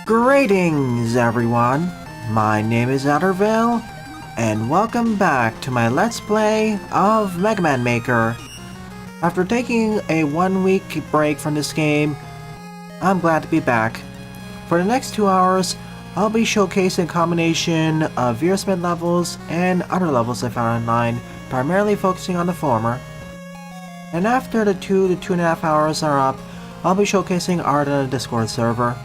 Greetings, everyone. My name is Outervale, and welcome back to my Let's Play of Mega Man Maker. After taking a 1-week break from this game, I'm glad to be back. For the next 2 hours, I'll be showcasing a combination of Veersmith levels and other levels I found online, primarily focusing on the former. And after the 2 to 2.5 hours are up, I'll be showcasing art on the Discord server.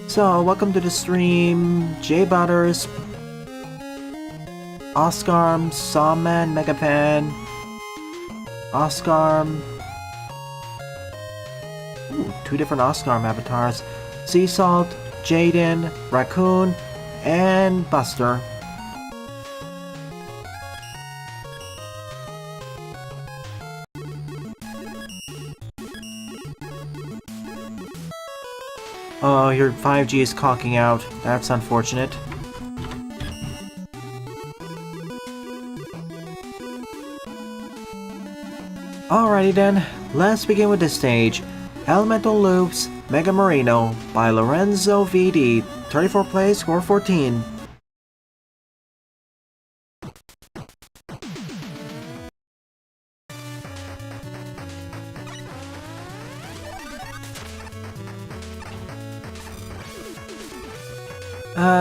So, welcome to the stream, J Butters, Oscarm, Sawman, Megapan, Oscarm. Ooh, 2 different Oscarm avatars. Sea Salt, Jaden, Raccoon, and Buster. Oh, your 5G is conking out. That's unfortunate. Alrighty then, let's begin with this stage. Elemental Loops, Mega Marino, by Lorenzo VD. 34 plays, score 14.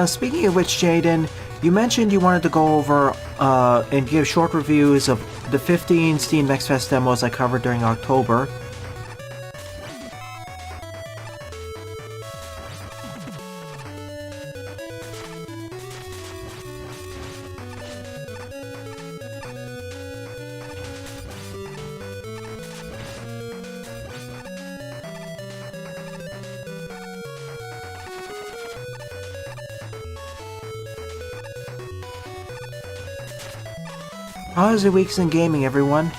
Speaking of which, Jaden, you mentioned you wanted to go over and give short reviews of the 15 Steam Next Fest demos I covered during October. How's your weeks in gaming, everyone?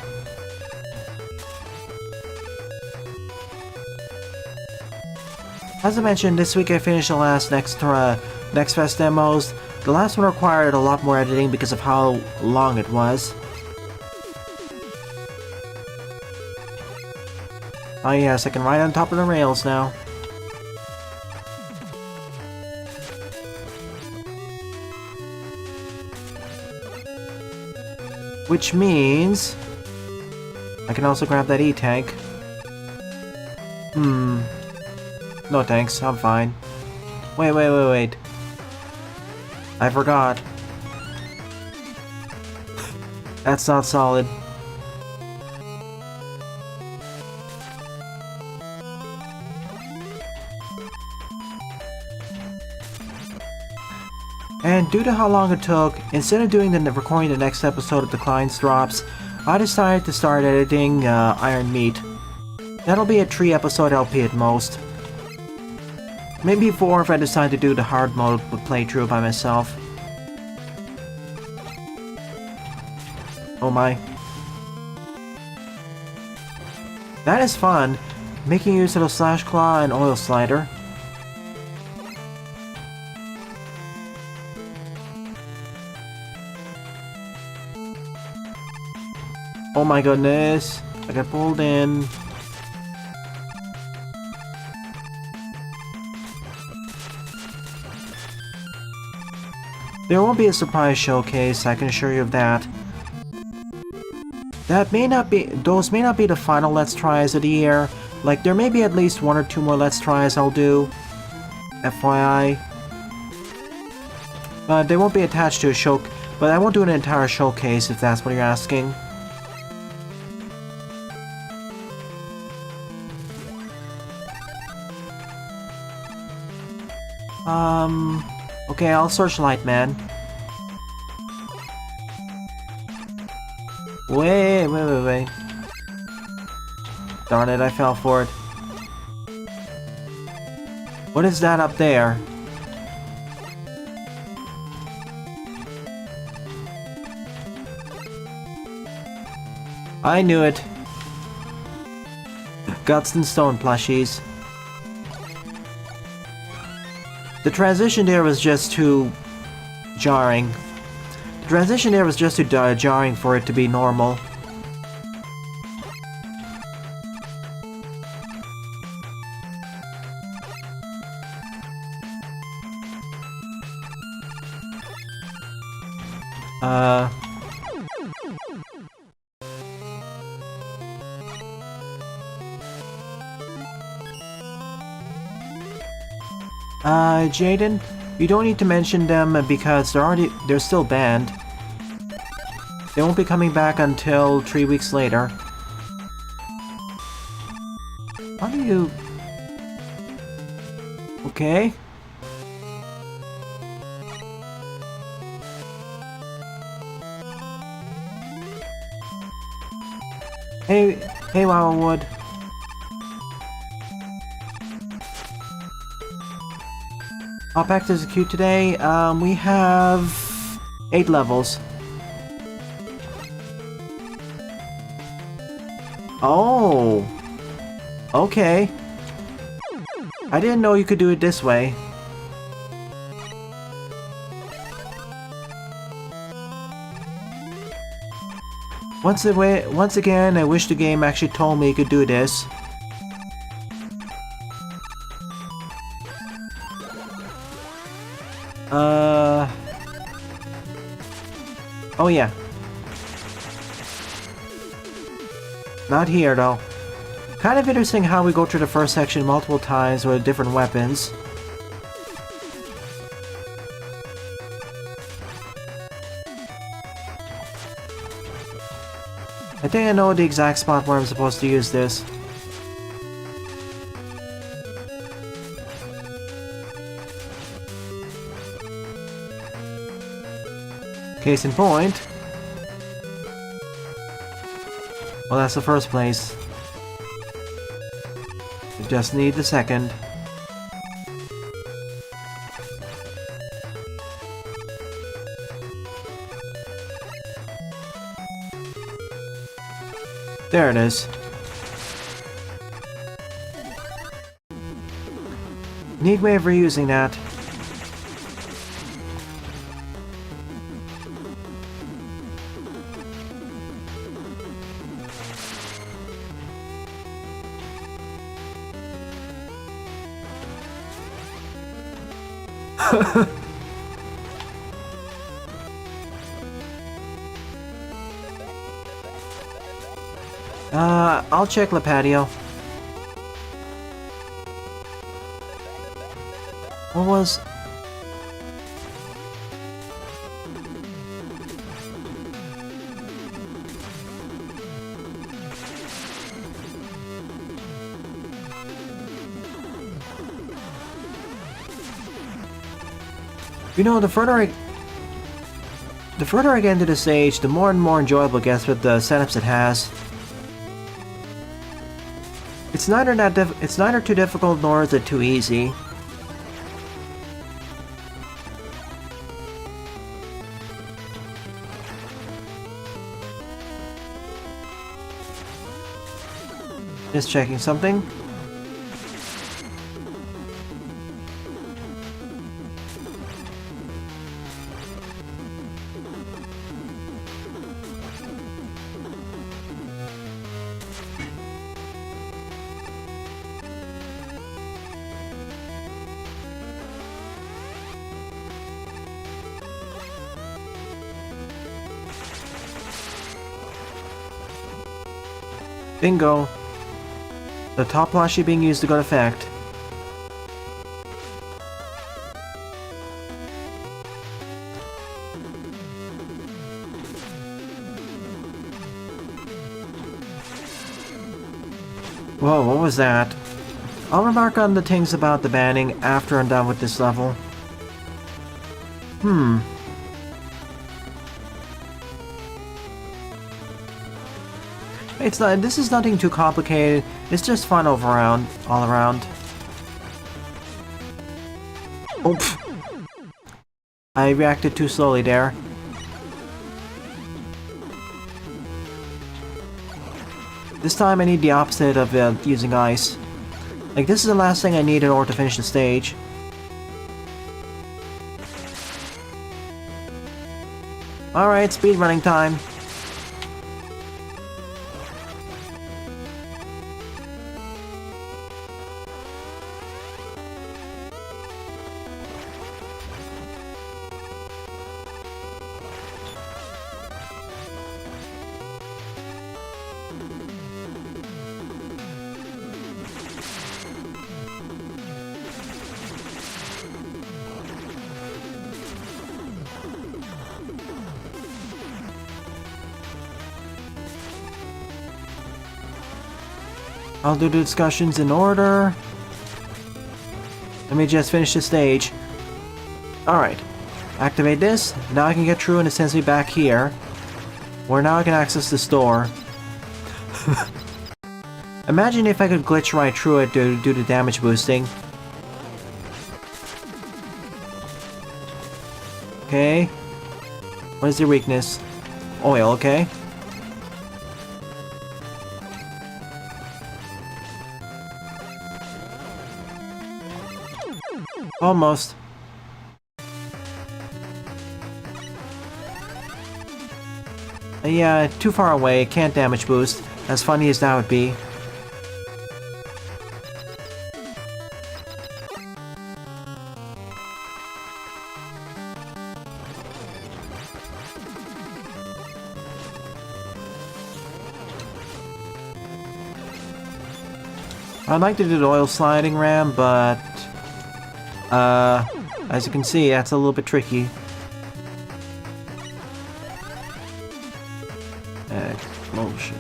As I mentioned, this week I finished the last Next Fest demos. The last one required a lot more editing because of how long it was. Oh yes, I can ride on top of the rails now. Which means I can also grab that E-tank. No thanks, I'm fine. Wait. I forgot. That's not solid. And due to how long it took, instead of recording the next episode of Declines Drops, I decided to start editing Iron Meat. That'll be a 3-episode LP at most. Maybe 4 if I decide to do the hard mode with playthrough by myself. Oh my. That is fun, making use of the Slash Claw and Oil Slider. Oh my goodness, I got pulled in. There won't be a surprise showcase, I can assure you of that. Those may not be the final Let's Tries of the year. Like, there may be at least 1 or 2 more Let's Tries I'll do. FYI. But they won't be attached to a show. But I won't do an entire showcase if that's what you're asking. Okay, I'll search Lightman. Wait. Darn it, I fell for it. What is that up there? I knew it. Guts and Stone plushies. The transition there was just too jarring. The transition there was just too jarring for it to be normal. Jaden, you don't need to mention them because they're still banned. They won't be coming back until 3 weeks later. How do you... Okay. Hey, Wildwood. I'll back to execute today. We have 8 levels. Oh! Okay. I didn't know you could do it this way. Once again, I wish the game actually told me you could do this. Oh yeah. Not here, though. Kind of interesting how we go through the first section multiple times with different weapons. I think I know the exact spot where I'm supposed to use this. Case in point. Well, that's the first place. We just need the second. There it is. Neat way of reusing that. I'll check the patio. What was... You know, the further I get into the stage, the more and more enjoyable it gets with the setups it has. It's neither too difficult nor is it too easy. Just checking something. Bingo! The top plushie being used to good effect. Whoa, what was that? I'll remark on the things about the banning after I'm done with this level. This is nothing too complicated, it's just fun all around. Oops. I reacted too slowly there. This time I need the opposite of using ice. Like, this is the last thing I need in order to finish the stage. Alright, speedrunning time. I'll do the discussions in order. Let me just finish the stage. Alright. Activate this. Now I can get through and it sends me back here. Where now I can access the store. Imagine if I could glitch right through it to do the damage boosting. Okay. What is your weakness? Oil, okay. Almost. Yeah, too far away, can't damage boost. As funny as that would be. I'd like to do the oil sliding ramp, but as you can see, that's a little bit tricky. Explosion.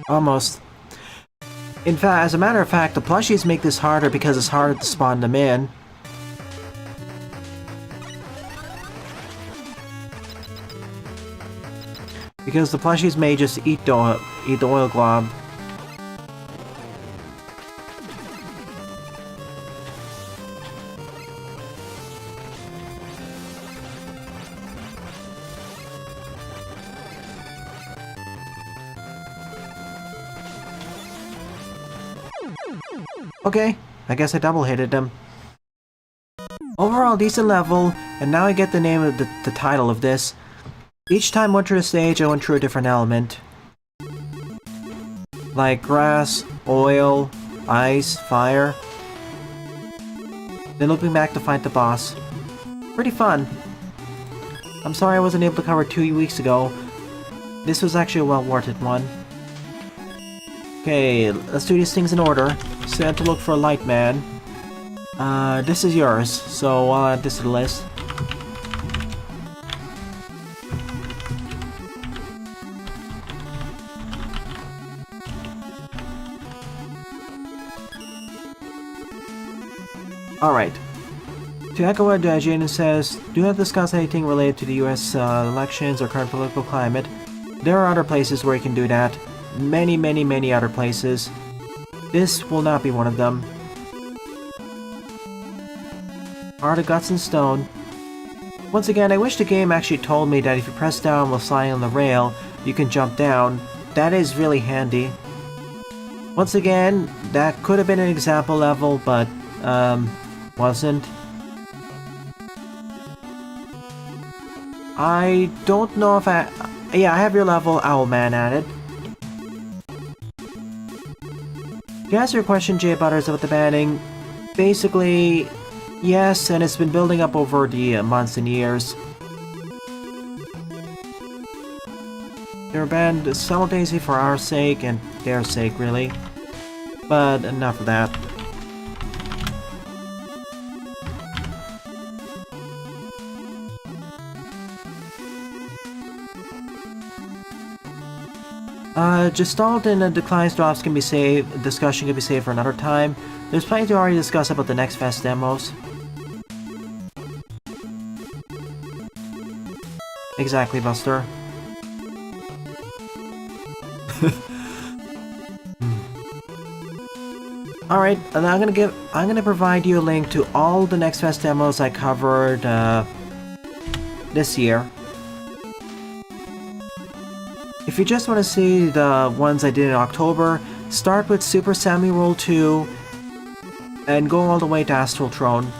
Almost. In fact, as a matter of fact, the plushies make this harder because it's harder to spawn them in. Because the plushies may just eat the oil glob. Okay, I guess I double-hitted them. Overall, decent level, and now I get the name of the title of this. Each time I went through a stage, I went through a different element. Like grass, oil, ice, fire. Then looping back to fight the boss. Pretty fun. I'm sorry I wasn't able to cover it 2 weeks ago. This was actually a well-worth-it one. Okay, let's do these things in order. Set to look for a light man. This is yours, so I'll add this to the list. Alright. To echo what Jaden says, do not discuss anything related to the US elections or current political climate. There are other places where you can do that. Many other places. This will not be one of them. Heart of Guts and Stone. Once again, I wish the game actually told me that if you press down while sliding on the rail, you can jump down. That is really handy. Once again, that could have been an example level, but, wasn't. I don't know if yeah, I have your level Owlman added. To answer your question, Jay Butters, about the banning, basically, yes, and it's been building up over the months and years. They were banned simultaneously for our sake and their sake, really. But enough of that. Gestalt and Declines drops can be saved, discussion can be saved for another time. There's plenty to already discuss about the next Fest demos. Exactly, Buster. Alright, and I'm gonna provide you a link to all the next Fest demos I covered this year. If you just want to see the ones I did in October, start with Super Sammy Roll 2 and go all the way to Astral Throne.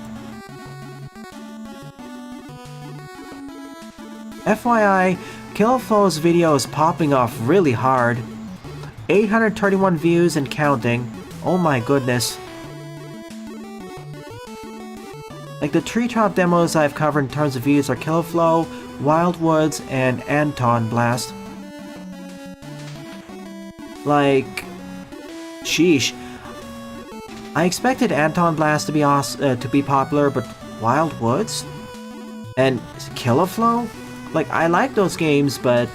FYI, Killflow's video is popping off really hard. 831 views and counting. Oh my goodness. Like the treetop demos I've covered in terms of views are Killer Flow, Wild Woods, and Anton Blast. Like, sheesh. I expected Anton Blast to be popular, but Wild Woods and Killer Flow? Like, I like those games, but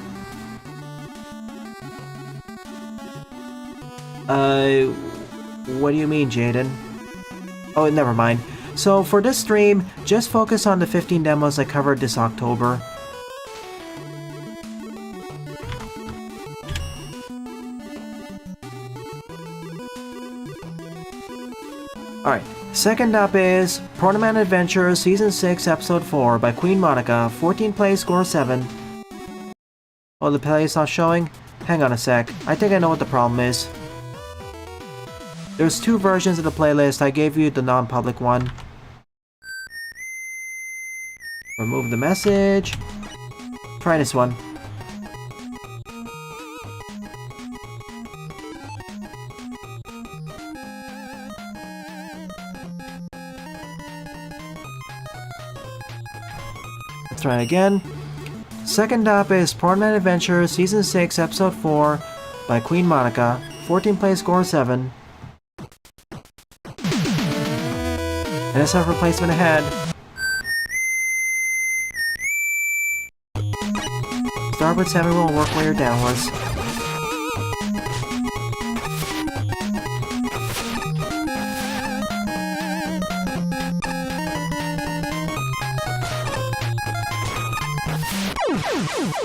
what do you mean, Jaden? Oh, never mind. So for this stream, just focus on the 15 demos I covered this October. Alright, second up is Protoman Adventures Season 6 Episode 4 by Queen Monica, 14 plays, score 7. Oh, the play is not showing? Hang on a sec, I think I know what the problem is. There's two versions of the playlist, I gave you the non-public one. Remove the message. Try this one. Let's try it again. Second up is Protoman Adventure Season 6 Episode 4 by Queen Monica, 14 plays, score 7. NSF replacement ahead. Start with semi-roll and work way or downwards.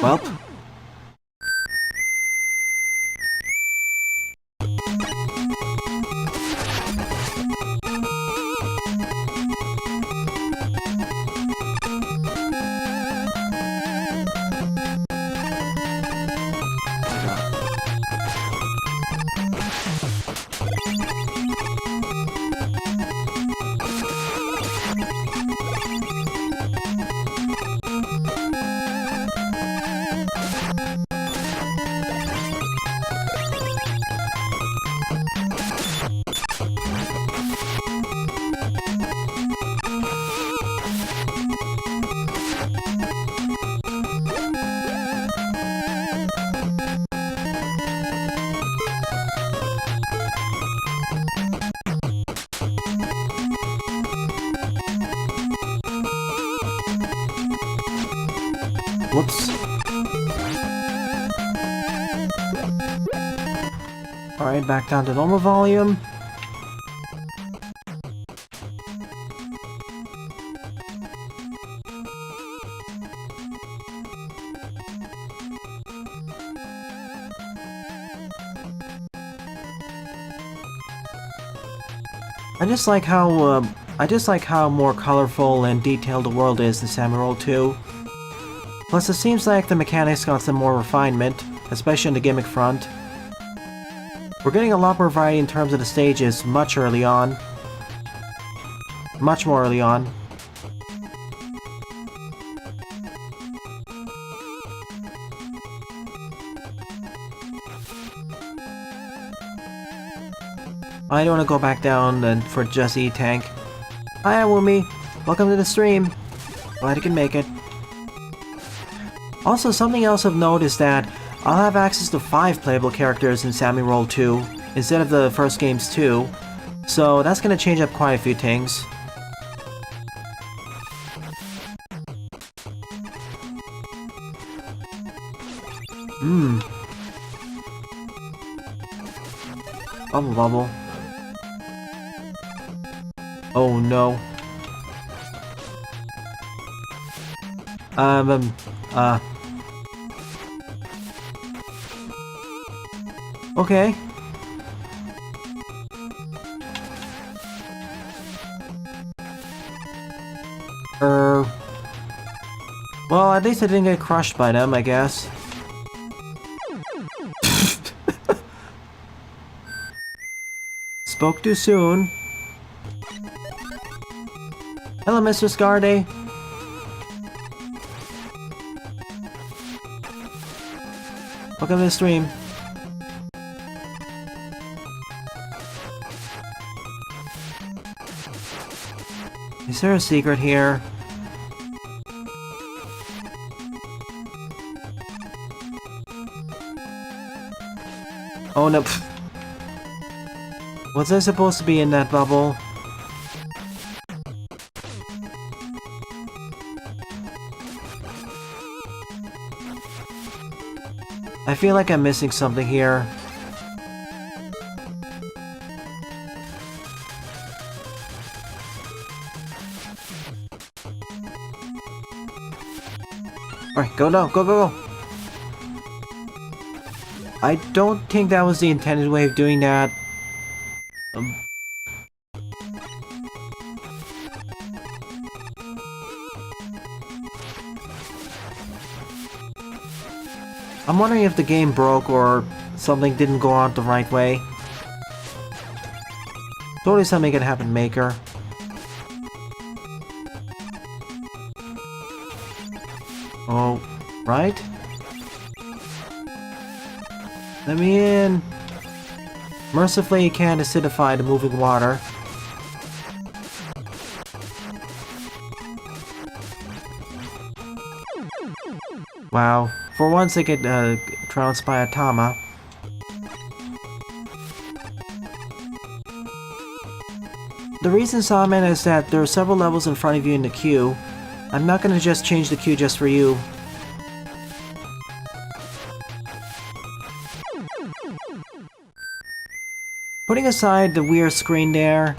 Well. Whoops. Alright, back down to normal volume. I just like how more colorful and detailed the world is in Samurai 2. Plus, it seems like the mechanics got some more refinement, especially in the gimmick front. We're getting a lot more variety in terms of the stages much early on. Much more early on. I don't want to go back down and for just E-Tank. Hi, Wumi. Welcome to the stream. Glad you can make it. Also, something else of note is that I'll have access to 5 playable characters in Samurai 2 instead of the first game's 2, so that's gonna change up quite a few things. Bubble bubble. Oh no. Okay. Well, at least I didn't get crushed by them, I guess. Spoke too soon. Hello, Mr. Scarday. Welcome to the stream. Is there a secret here? Oh no. Was I supposed to be in that bubble? I feel like I'm missing something here. Alright, go now, go! I don't think that was the intended way of doing that. I'm wondering if the game broke or something didn't go out the right way. Totally something can happen, Maker. Oh, right? Let me in! Mercifully, you can't acidify the moving water. Wow. For once I get trounced by a Tama. The reason, Sawman, is that there are several levels in front of you in the queue. I'm not gonna just change the queue just for you. Putting aside the weird screen there,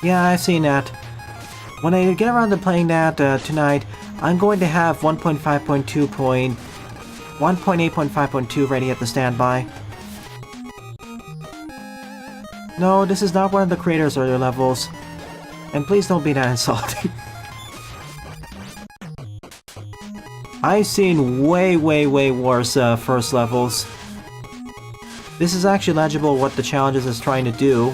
yeah, I've seen that. When I get around to playing that tonight, I'm going to have 1.8.5.2 ready at the standby. No, this is not one of the creators' earlier levels. And please don't be that insulting. I've seen way worse first levels. This is actually legible what the challenges is trying to do.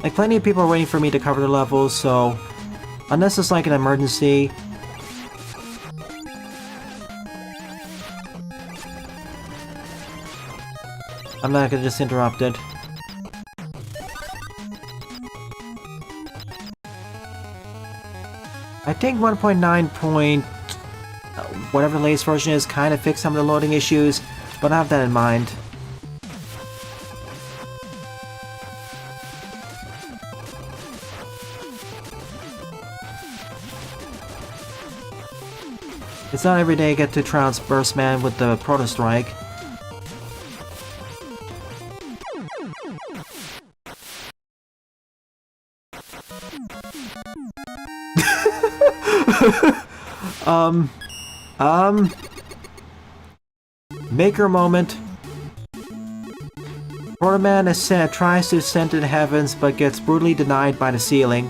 Like, plenty of people are waiting for me to cover the levels, so unless it's like an emergency, I'm not gonna just interrupt it. I think 1.9 point... whatever the latest version is kind of fixed some of the loading issues, but I have that in mind. It's not every day I get to trounce Burstman with the Proto Strike. Maker moment. Proto-Man tries to ascend to the heavens but gets brutally denied by the ceiling.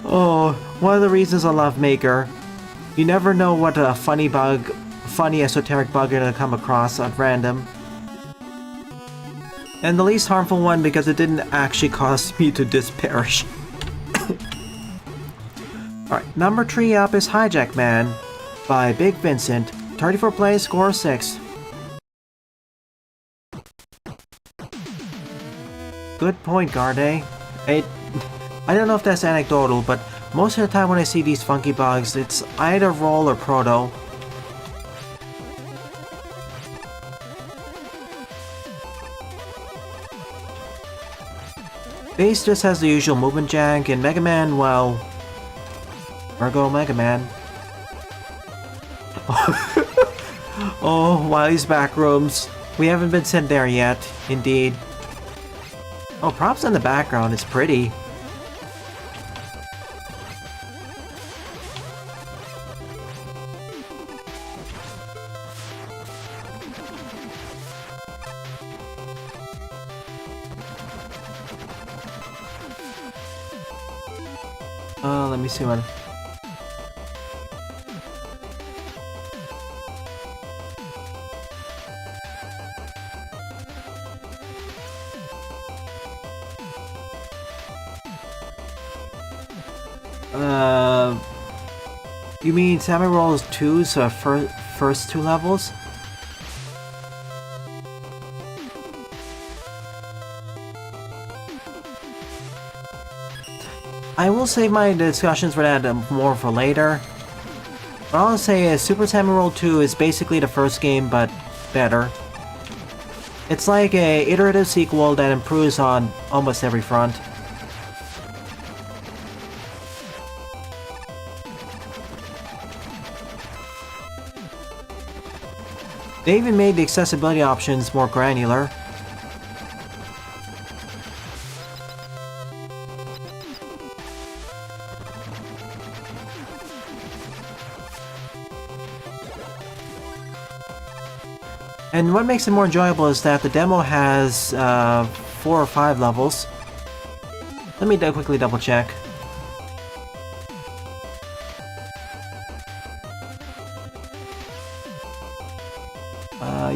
Oh, one of the reasons I love Maker. You never know what a funny esoteric bug you're gonna come across at random. And the least harmful one because it didn't actually cause me to disperish. Alright, number 3 up is Hijack Man by Big Vincent. 34 plays, score 6. Good point, Garde. I don't know if that's anecdotal, but most of the time when I see these funky bugs, it's either Roll or Proto. Base just has the usual movement jank, and Mega Man, well... ergo Mega Man. Oh, Wily's Backrooms. We haven't been sent there yet, indeed. Oh, props in the background, it's pretty. Let me see what... You mean Samurai Rolls 2's first 2 levels? I will save my discussions for that more for later. What I'll say is Super Samurai Roll 2 is basically the first game, but better. It's like a iterative sequel that improves on almost every front. They even made the accessibility options more granular. And what makes it more enjoyable is that the demo has 4 or 5 levels. Let me quickly double check.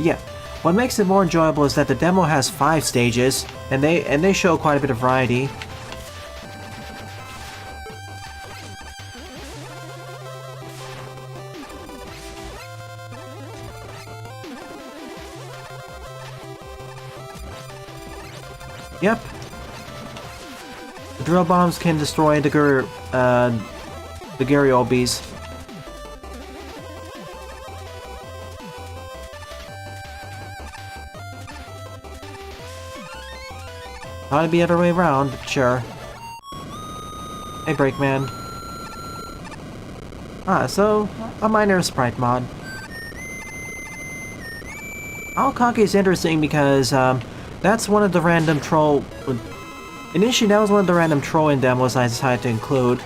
Yeah. What makes it more enjoyable is that the demo has 5 stages, and they show quite a bit of variety. Yep. The drill bombs can destroy the Gyriobis. Thought it'd be the other way around, but sure. Hey, Brakeman. So a minor sprite mod. Alkaki is interesting because that's one of the random troll... Initially, that was one of the random trolling demos I decided to include.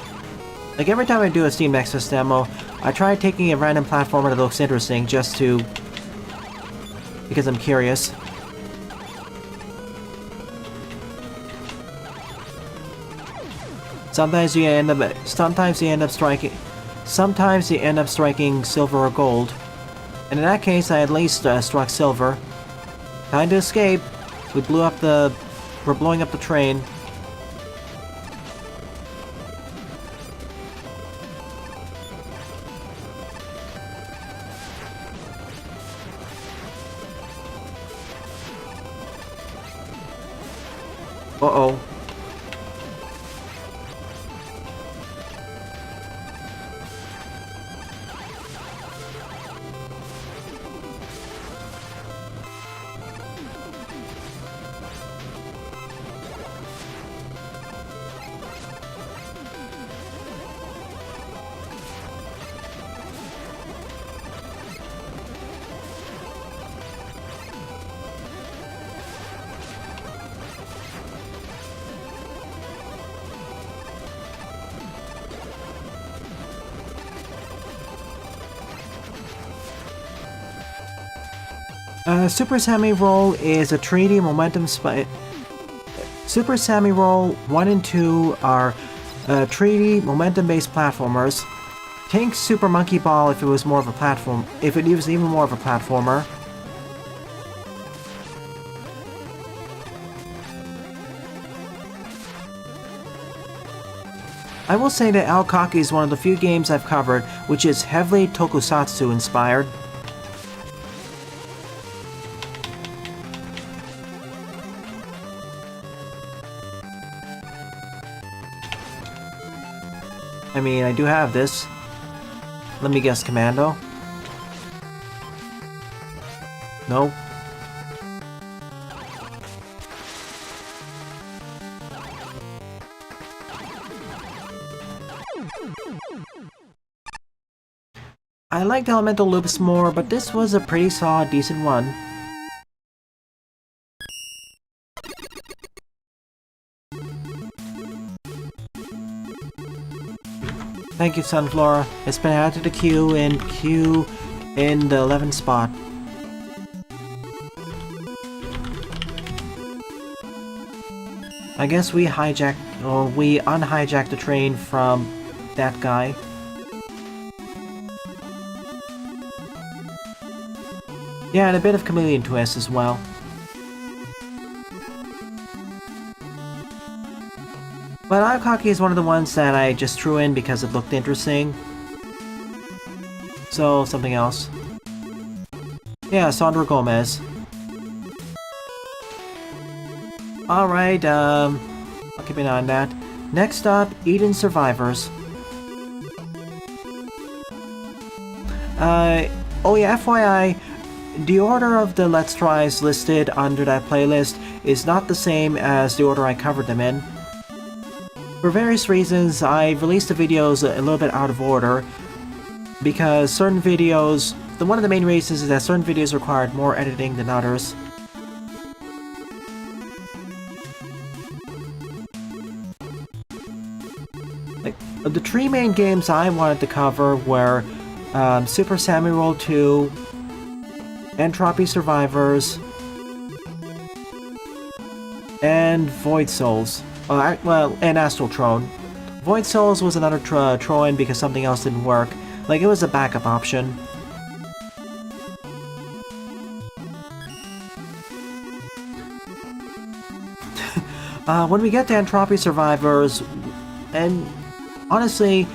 Like, every time I do a Steam Nexus demo, I try taking a random platformer that looks interesting just to... because I'm curious. Sometimes you end up striking silver or gold. And in that case, I at least struck silver. Time to escape. We're blowing up the train. Uh-oh. Super Samurai Roll is a 3D momentum Super Samurai Roll 1 and 2 are 3D momentum-based platformers. Think Super Monkey Ball if it was more of a platform. If it was even more of a platformer. I will say that Alkaki is one of the few games I've covered which is heavily tokusatsu inspired. I mean, I do have this. Let me guess, Commando? No. I liked Elemental Loops more, but this was a pretty solid, decent one. Thank you, Sunflora. It's been added to the queue in the 11th spot. I guess we hijacked, or we unhijacked the train from that guy. Yeah, and a bit of chameleon twist as well. But Ayakaki is one of the ones that I just threw in because it looked interesting. So, something else. Yeah, Sandra Gomez. Alright, I'll keep an eye on that. Next up, Eden Survivors. Oh yeah, FYI, the order of the Let's Tries listed under that playlist is not the same as the order I covered them in. For various reasons, I released the videos a little bit out of order, because certain videos... One of the main reasons is that certain videos required more editing than others. The three main games I wanted to cover were Super Samurai Roll 2, Entropy Survivors, and Void Souls. Well, and Astral Throne. Void Souls was another throw-in because something else didn't work. Like, it was a backup option. When we get to Entropy Survivors, and honestly,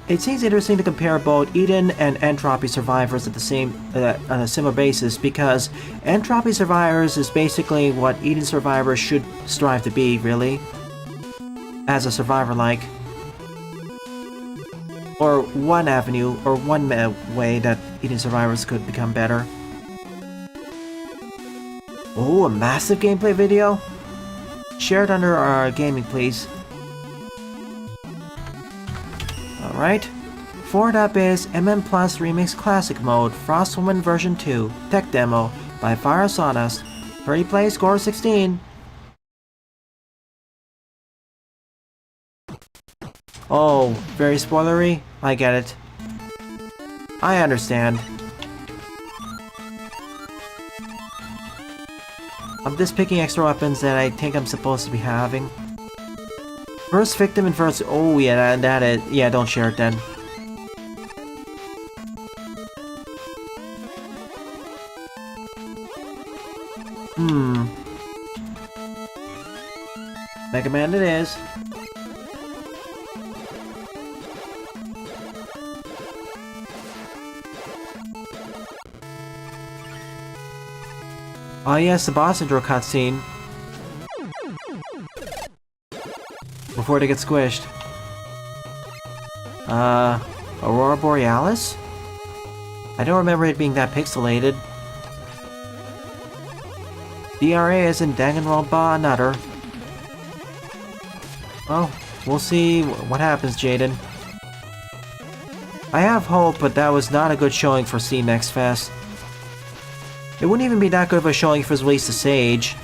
it seems interesting to compare both Eden and Entropy Survivors at the same on a similar basis, because Entropy Survivors is basically what Eden Survivors should strive to be, really, as a survivor-like, or one avenue or one way that Eden Survivors could become better. Oh, a massive gameplay video? Share it under our gaming, please. Alright. Forward up is MM Plus Remix Classic Mode, Frostwoman version 2, Tech Demo by Fire Sawdust. 30 play, score 16. Oh, very spoilery? I get it. I understand. I'm just picking extra weapons that I think I'm supposed to be having. First victim and first... Oh yeah, that is... Yeah, don't share it then. Mega Man it is. Oh yes, the boss intro cutscene. Before they get squished. Aurora Borealis? I don't remember it being that pixelated. DRA is in Danganronpa another. Well, we'll see what happens, Jaden. I have hope, but that was not a good showing for Steam Next Fest. It wouldn't even be that good of a showing if it was released to Sage.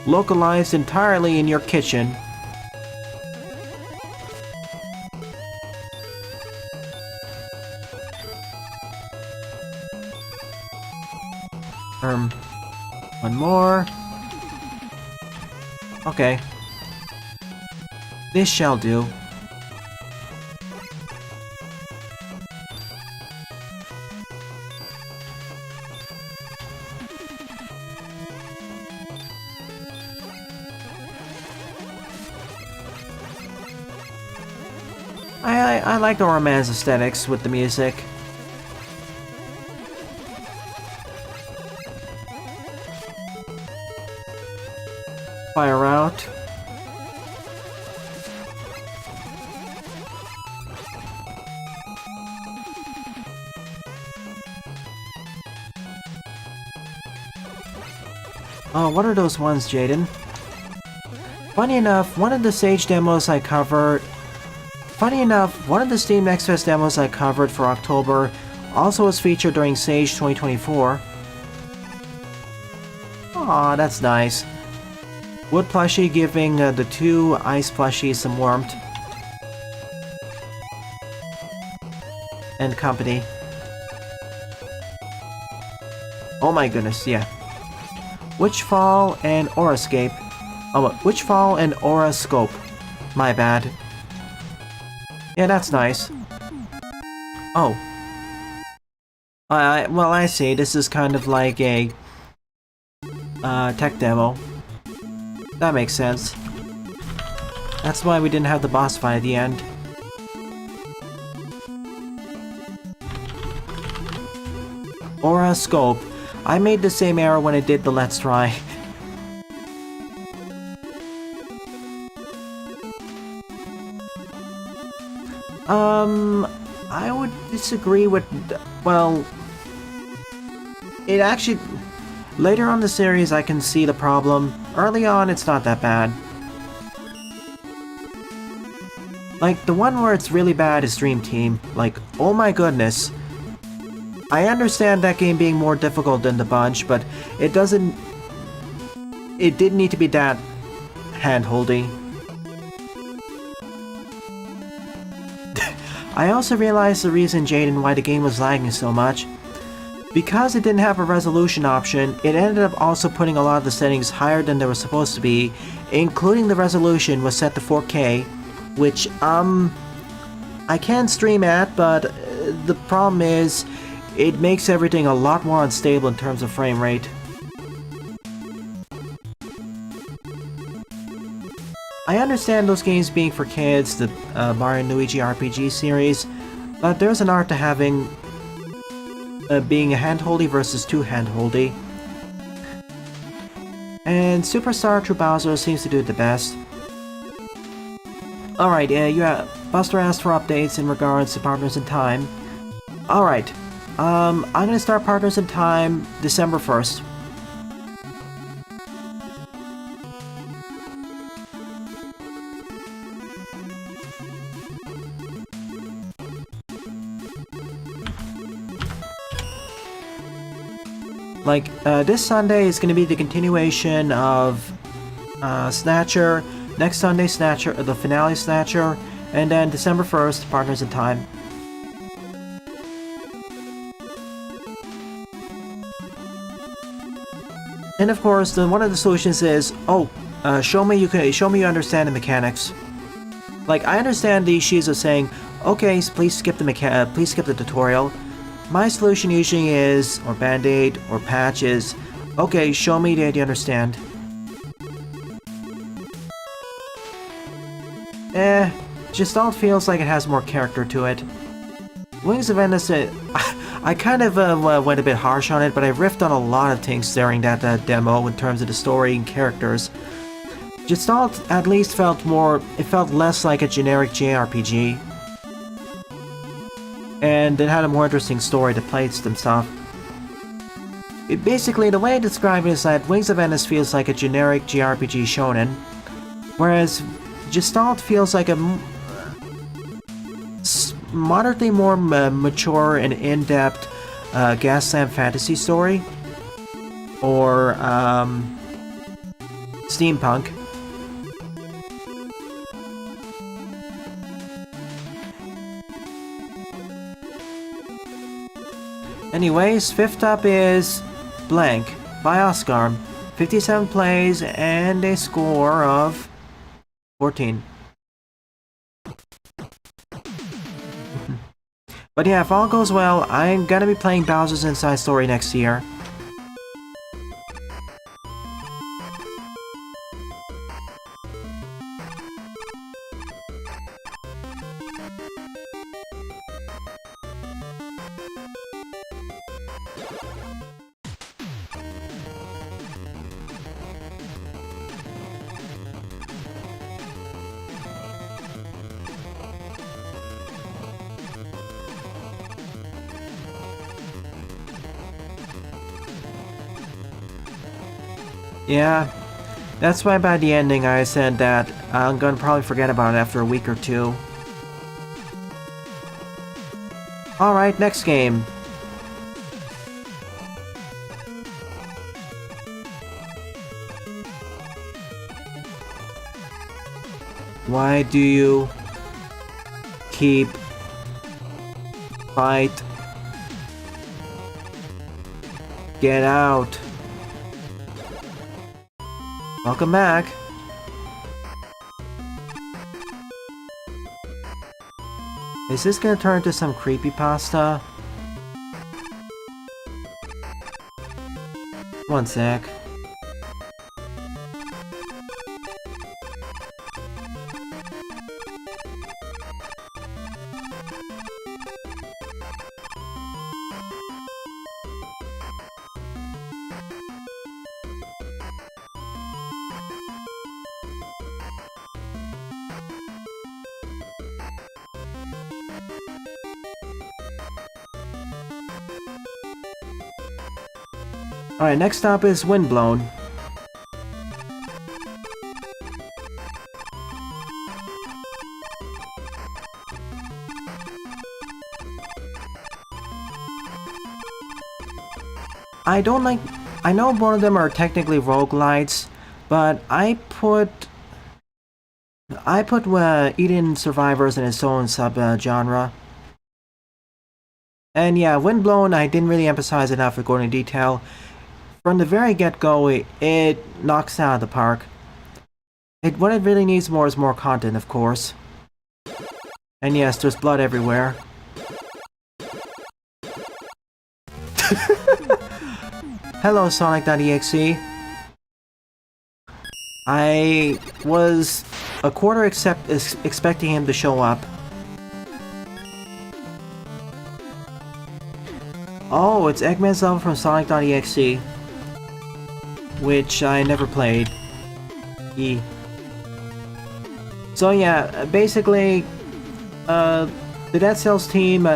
Localized entirely in your kitchen. One more. Okay. This shall do. I like the romance aesthetics with the music. Fire out. Oh, what are those ones, Jaden? Funny enough, one of the Steam Next Fest demos I covered for October also was featured during Sage 2024. Aw, that's nice. Wood plushie giving the two ice plushies some warmth. and company. Oh my goodness, yeah. Witchfall and Aurascape. Oh, Witchfall and Aurascope. My bad. Yeah, that's nice. Oh. Well, I see. This is kind of like a tech demo. That makes sense. That's why we didn't have the boss fight at the end. Aurascope. I made the same error when I did the Let's Try. I would disagree with... Well... It actually... Later on in the series, I can see the problem. Early on, it's not that bad. Like, the one where it's really bad is Dream Team. Like, oh my goodness. I understand that game being more difficult than the bunch, but it doesn't... It didn't need to be that hand-holdy. I also realized the reason, Jaden, why the game was lagging so much. Because it didn't have a resolution option, it ended up also putting a lot of the settings higher than they were supposed to be, including the resolution was set to 4K, which, I can stream at, but the problem is, it makes everything a lot more unstable in terms of frame rate. I understand those games being for kids, the Mario & Luigi RPG series, but there's an art to having being a hand-holdy versus two hand-holdy. And Superstar True Bowser seems to do it the best. Alright, Buster asked for updates in regards to Partners in Time. Alright, I'm gonna start Partners in Time December 1st. Like, this Sunday is going to be the continuation of Snatcher, next Sunday Snatcher, the finale Snatcher, and then December 1st, Partners in Time. And of course, one of the solutions is, show me you understand the mechanics. Like, I understand the Shiza saying, okay, please skip the tutorial. My solution usually is, or band-aid, or patch is, okay, show me that you understand. Gestalt feels like it has more character to it. Wings of Endless, I kind of went a bit harsh on it, but I riffed on a lot of things during that demo in terms of the story and characters. Gestalt at least felt less like a generic JRPG. And it had a more interesting story that plays themselves. Basically, the way I describe it is that Wings of Endless feels like a generic JRPG shonen, whereas Gestalt feels like a moderately more mature and in-depth Gaslamp fantasy story, or steampunk. Anyways, fifth up is Blank by Oscar. 57 plays and a score of 14. But yeah, if all goes well, I'm gonna be playing Bowser's Inside Story next year. Yeah, that's why by the ending I said that I'm gonna probably forget about it after a week or two. Alright, next game. Why do you keep Fight. Get out. Welcome back. Is this gonna turn into some creepypasta? One sec. Alright, next stop is Windblown. I know one of them are technically roguelites, but I put Eden Survivors in its own sub-genre. And yeah, Windblown, I didn't really emphasize enough with going into detail. From the very get-go, it knocks it out of the park. What it really needs more is more content, of course. And yes, there's blood everywhere. Hello, Sonic.exe. I was a quarter expecting him to show up. Oh, it's Eggman's level from Sonic.exe. Which I never played. So yeah, basically, the Dead Cells team,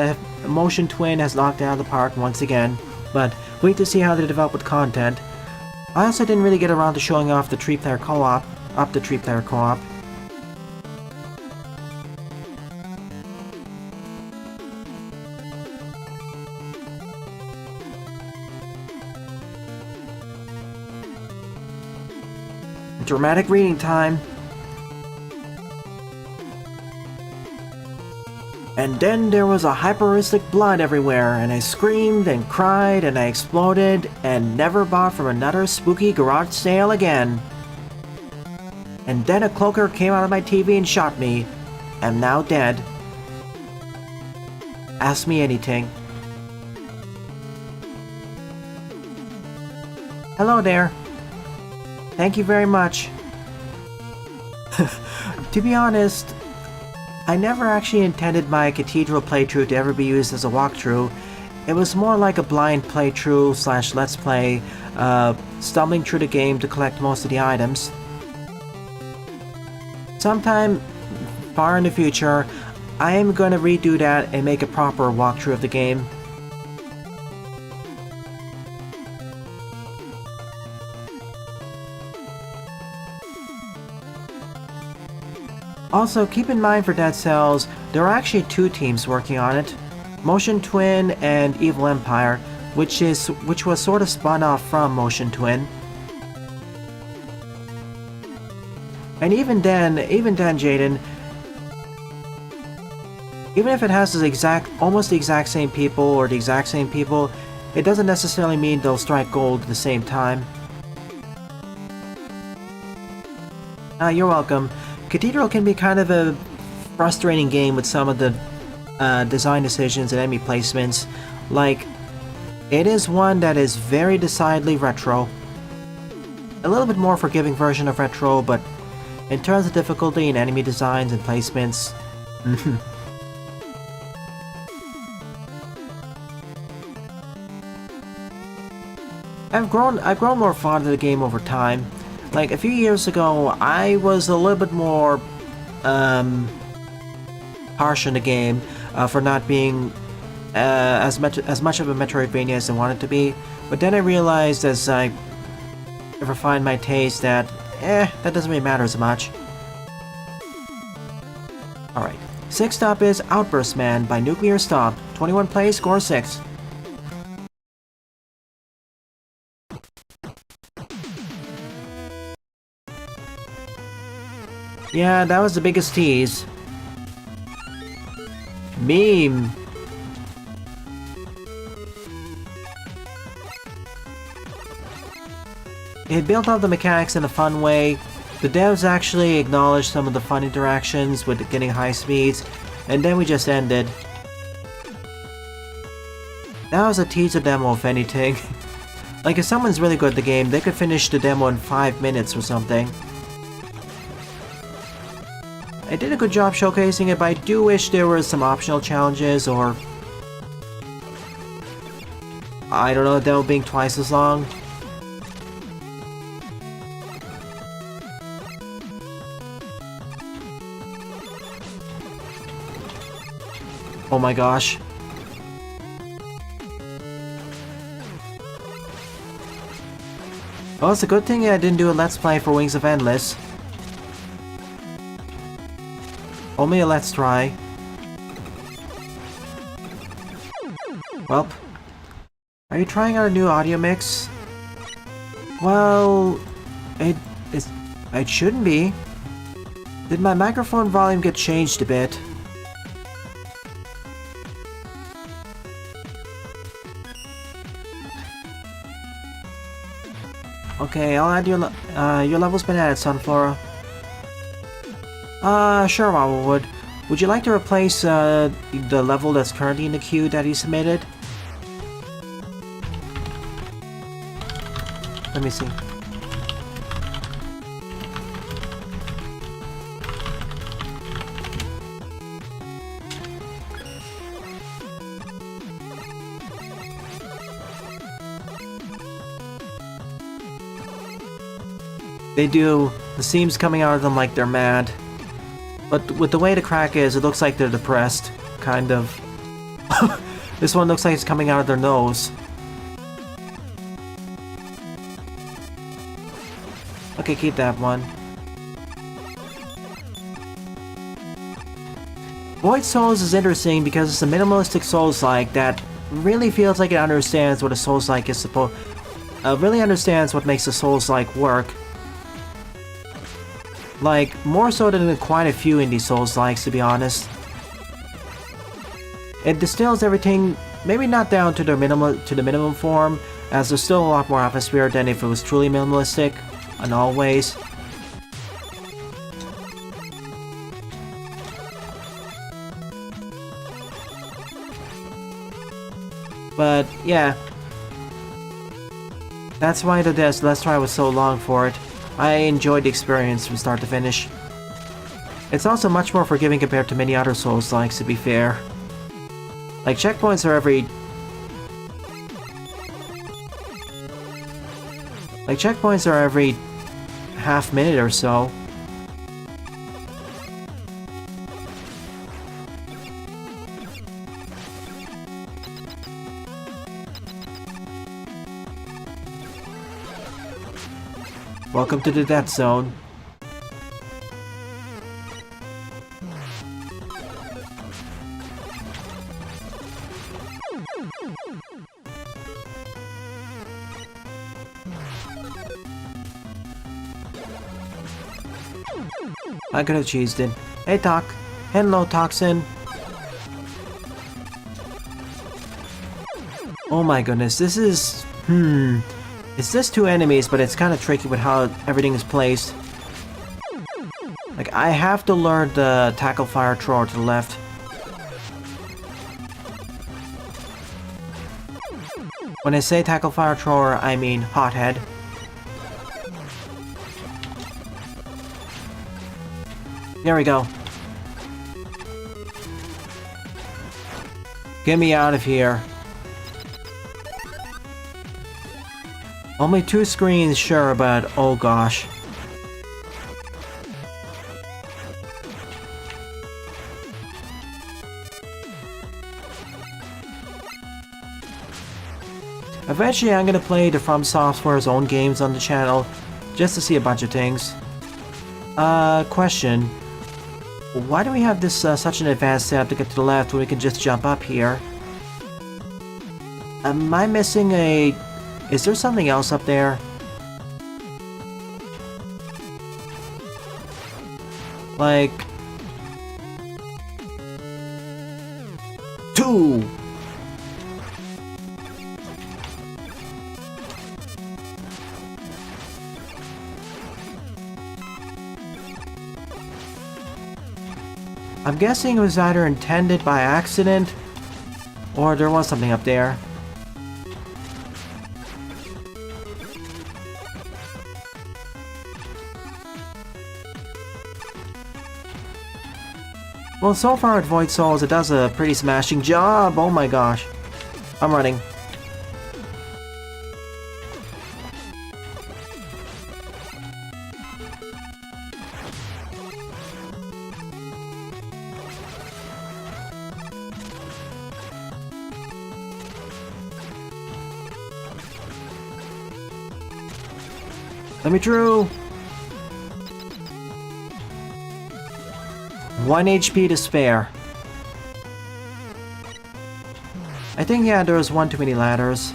Motion Twin, has knocked it out of the park once again, but wait to see how they develop with content. I also didn't really get around to showing off the 3-player co-op, up to 3-player co-op. Dramatic reading time. And then there was a hyperistic blood everywhere, and I screamed and cried and I exploded and never bought from another spooky garage sale again. And then a cloaker came out of my TV and shot me. I'm now dead. Ask me anything. Hello there. Thank you very much. To be honest, I never actually intended my Cathedral playthrough to ever be used as a walkthrough. It was more like a blind playthrough / let's play, stumbling through the game to collect most of the items. Sometime far in the future, I am going to redo that and make a proper walkthrough of the game. Also, keep in mind for Dead Cells, there are actually 2 teams working on it. Motion Twin and Evil Empire, which was sort of spun off from Motion Twin. And even then, Jaden, even if it has almost the exact same people or the exact same people, it doesn't necessarily mean they'll strike gold at the same time. You're welcome. Cathedral can be kind of a frustrating game with some of the design decisions and enemy placements. Like, it is one that is very decidedly retro. A little bit more forgiving version of retro, but in terms of difficulty and enemy designs and placements, I've grown more fond of the game over time. Like, a few years ago, I was a little bit more harsh on the game for not being as much of a Metroidvania as I wanted to be. But then I realized as I refined my taste that, that doesn't really matter as much. Alright, 6th stop is Outburst Man by Nuclear Stomp. 21 plays, score 6. Yeah, that was the biggest tease. Meme. it built up the mechanics in a fun way. The devs actually acknowledged some of the fun interactions with getting high speeds, and then we just ended. That was a teaser demo if anything. Like if someone's really good at the game, they could finish the demo in 5 minutes or something. I did a good job showcasing it, but I do wish there were some optional challenges or... I don't know, the demo being twice as long. Oh my gosh. Well, it's a good thing I didn't do a Let's Play for Wings of Endless. Only a Let's Try. Welp. Are you trying out a new audio mix? Well... It shouldn't be. Did my microphone volume get changed a bit? Okay, I'll add your level's been added, Sunflora. Sure, Wildwood. Would you like to replace, the level that's currently in the queue that he submitted? Let me see. They do. The seams coming out of them like they're mad. But with the way the crack is, it looks like they're depressed. Kind of. This one looks like it's coming out of their nose. Okay, keep that one. Void Souls is interesting because it's a minimalistic Souls-like that really feels like it understands what a Souls-like is supposed... really understands what makes a Souls-like work. Like, more so than quite a few indie Souls-likes, to be honest. It distills everything, maybe not down to the minimum form, as there's still a lot more atmosphere than if it was truly minimalistic, in all ways. But, yeah. That's why the Let's Try was so long for it. I enjoyed the experience from start to finish. It's also much more forgiving compared to many other Souls-likes, to be fair. Like, checkpoints are every... half minute or so. Welcome to the Death Zone. I could have cheesed it. Hey, Talk. Hello, Toxin. Oh my goodness, this is... It's just two enemies, but it's kind of tricky with how everything is placed. Like, I have to learn the tackle fire thrower to the left. When I say tackle fire thrower, I mean hothead. There we go. Get me out of here. Only 2 screens, sure, but oh gosh. Eventually I'm gonna play the From Software's own games on the channel, just to see a bunch of things. Question. Why do we have this such an advanced setup to get to the left when we can just jump up here? Am I missing a... Is there something else up there? Like... 2! I'm guessing it was either intended by accident, or there was something up there. Well, so far at Void Souls, it does a pretty smashing job. Oh my gosh. I'm running. Let me through. 1 HP to spare. I think, yeah, there was one too many ladders.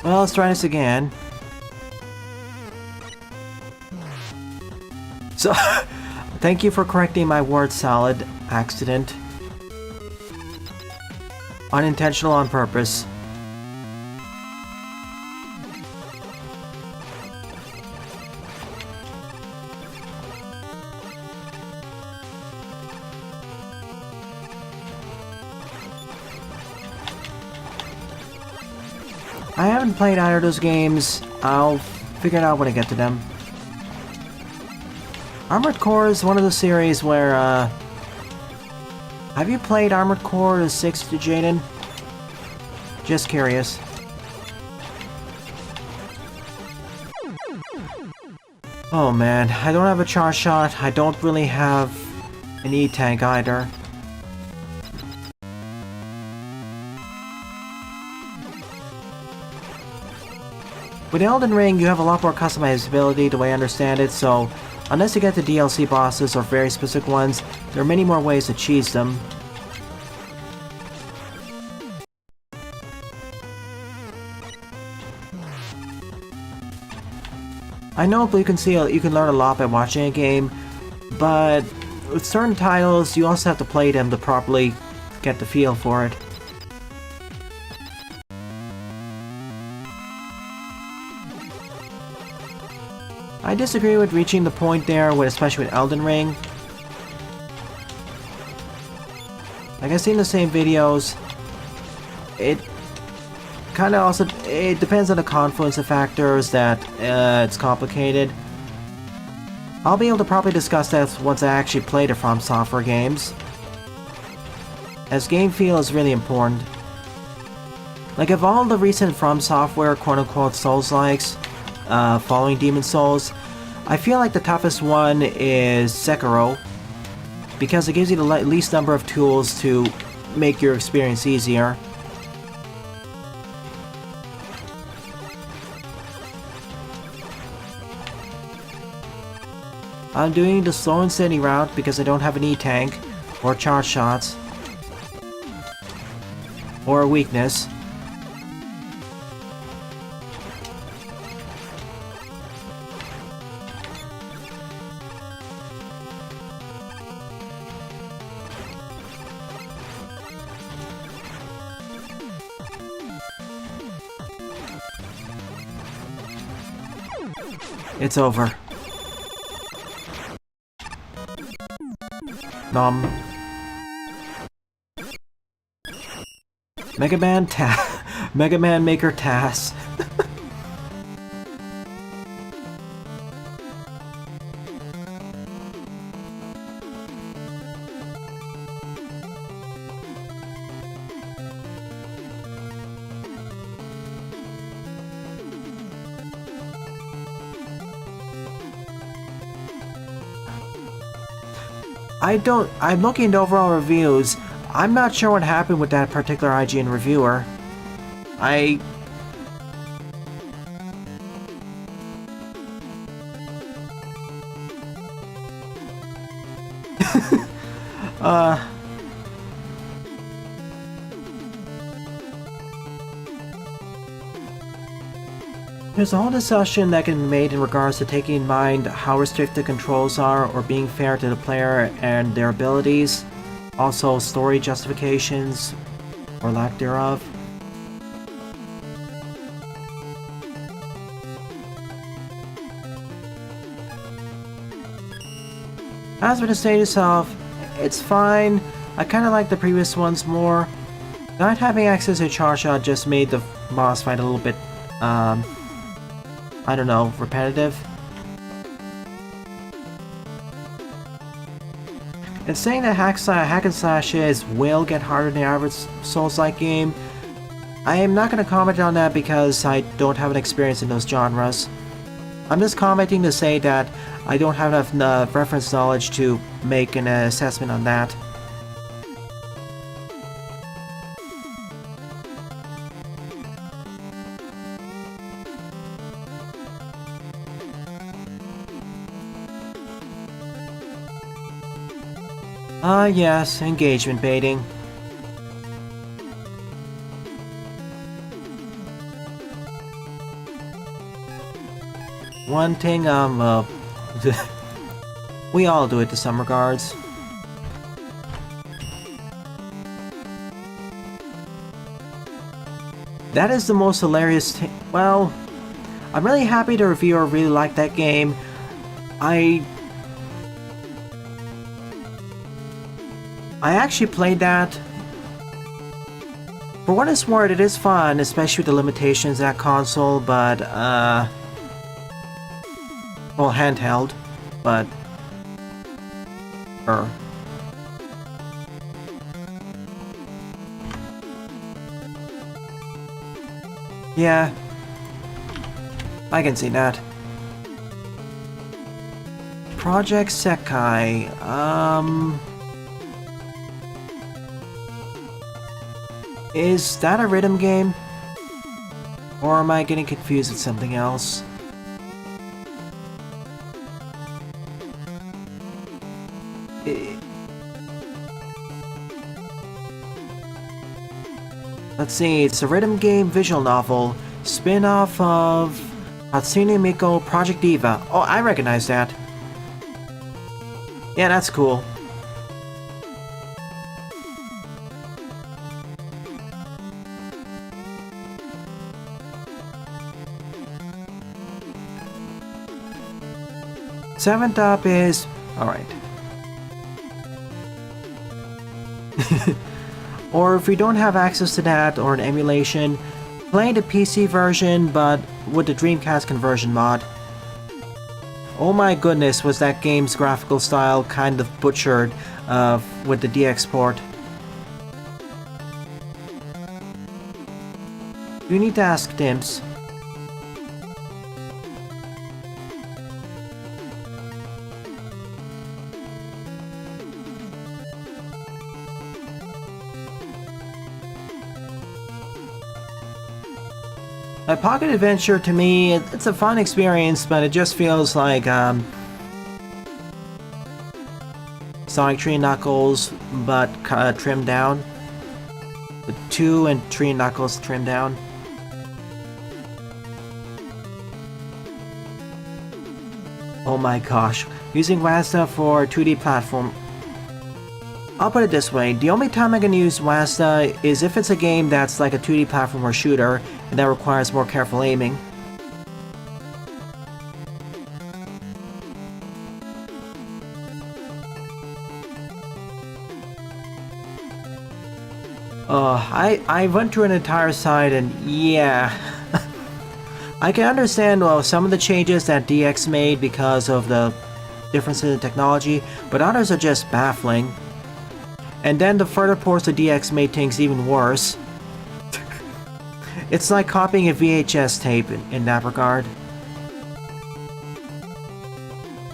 Well, let's try this again. So, thank you for correcting my word salad accident. Unintentional on purpose. I haven't played either of those games. I'll figure it out when I get to them. Armored Core is one of the series where, have you played Armored Core 6 to Jaden? Just curious. Oh man, I don't have a charge shot. I don't really have an E-tank either. With Elden Ring, you have a lot more customizability the way I understand it, so unless you get the DLC bosses or very specific ones, there are many more ways to cheese them. I know you can learn a lot by watching a game, but with certain titles, you also have to play them to properly get the feel for it. I disagree with reaching the point there, especially with Elden Ring. Like I've seen the same videos. It kind of also it depends on the confluence of factors that it's complicated. I'll be able to probably discuss that once I actually play the From Software games, as game feel is really important. Like of all the recent From Software quote-unquote Souls-likes, following Demon Souls, I feel like the toughest one is Sekiro, because it gives you the least number of tools to make your experience easier. I'm doing the slow and steady route because I don't have an E-tank, or charge shots, or a weakness. It's over. Nom. Mega Man Maker TAS. I'm looking at overall reviews. I'm not sure what happened with that particular IGN reviewer. There's a whole discussion that can be made in regards to taking in mind how restricted controls are or being fair to the player and their abilities. Also, story justifications, or lack thereof. As for the stage itself, it's fine. I kinda like the previous ones more. Not having access to charge shot just made the boss fight a little bit, I don't know, repetitive. And saying that hack and slashes will get harder than the average Souls-like game, I am not going to comment on that because I don't have an experience in those genres. I'm just commenting to say that I don't have enough reference knowledge to make an assessment on that. Yes, engagement baiting. One thing, we all do it to some regards. That is the most hilarious thing. Well, I'm really happy the reviewer really liked that game. I actually played that. For what it's worth, it is fun, especially with the limitations of that console, but, well, handheld, but... Yeah. I can see that. Project Sekai, is that a rhythm game? Or am I getting confused with something else? Let's see, it's a rhythm game visual novel, spin-off of Hatsune Miku Project Diva. Oh, I recognize that. Yeah, that's cool. Seventh up is... alright. Or if you don't have access to that or an emulation, play the PC version but with the Dreamcast conversion mod. Oh my goodness, was that game's graphical style kind of butchered with the DX port. You need to ask Dimps. A Pocket Adventure, to me, it's a fun experience, but it just feels like Sonic 3 Knuckles, but trimmed down. The 2 and 3 Knuckles trimmed down. Oh my gosh, using WASDA for 2D platform. I'll put it this way, the only time I can use WASDA is if it's a game that's like a 2D platform or shooter, and that requires more careful aiming. I went through an entire site and yeah. I can understand some of the changes that DX made because of the differences in technology, but others are just baffling. And then the further ports of DX made things even worse. It's like copying a VHS tape in that regard.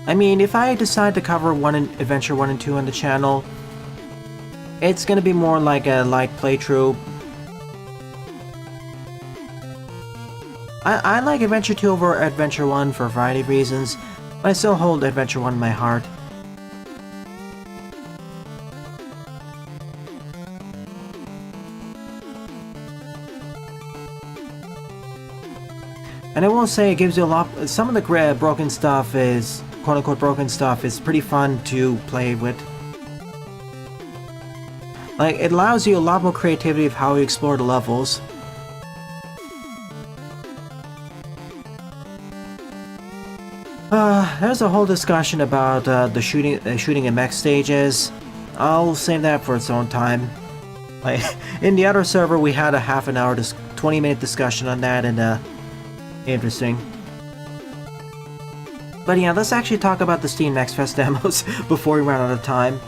I mean, if I decide to cover Adventure 1 and 2 on the channel, it's gonna be more like a light playthrough. I like Adventure 2 over Adventure 1 for a variety of reasons, but I still hold Adventure 1 in my heart. And I will say it gives you a lot. Some of the broken stuff is, quote unquote broken stuff, is pretty fun to play with. Like, it allows you a lot more creativity of how you explore the levels. There's a whole discussion about the shooting in mech stages. I'll save that for its own time. Like, in the other server, we had a half an hour, 20-minute discussion on that, and interesting. But yeah, let's actually talk about the Steam Next Fest demos before we run out of time.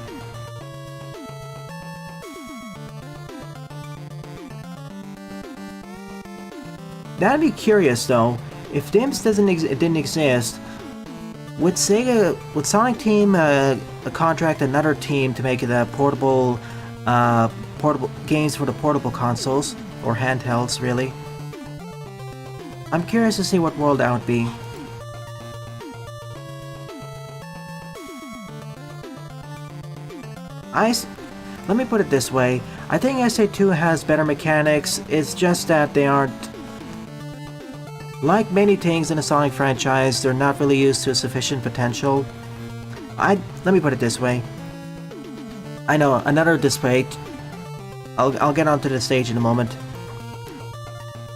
That'd be curious though. If DIMS didn't exist, would Sega, would Sonic Team contract another team to make it a portable games for the portable consoles or handhelds? Really, I'm curious to see what world that would be. Let me put it this way. I think SA2 has better mechanics. It's just that they aren't. Like many things in the Sonic franchise, they're not really used to sufficient potential. Let me put it this way. I know, another display. I'll get onto the stage in a moment.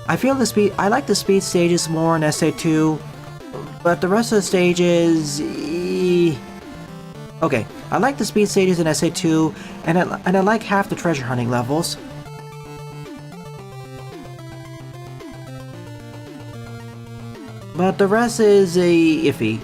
I like the speed stages more in SA2, but the rest of the stages... Okay, I like the speed stages in SA2, and I like half the treasure hunting levels. But the rest is iffy.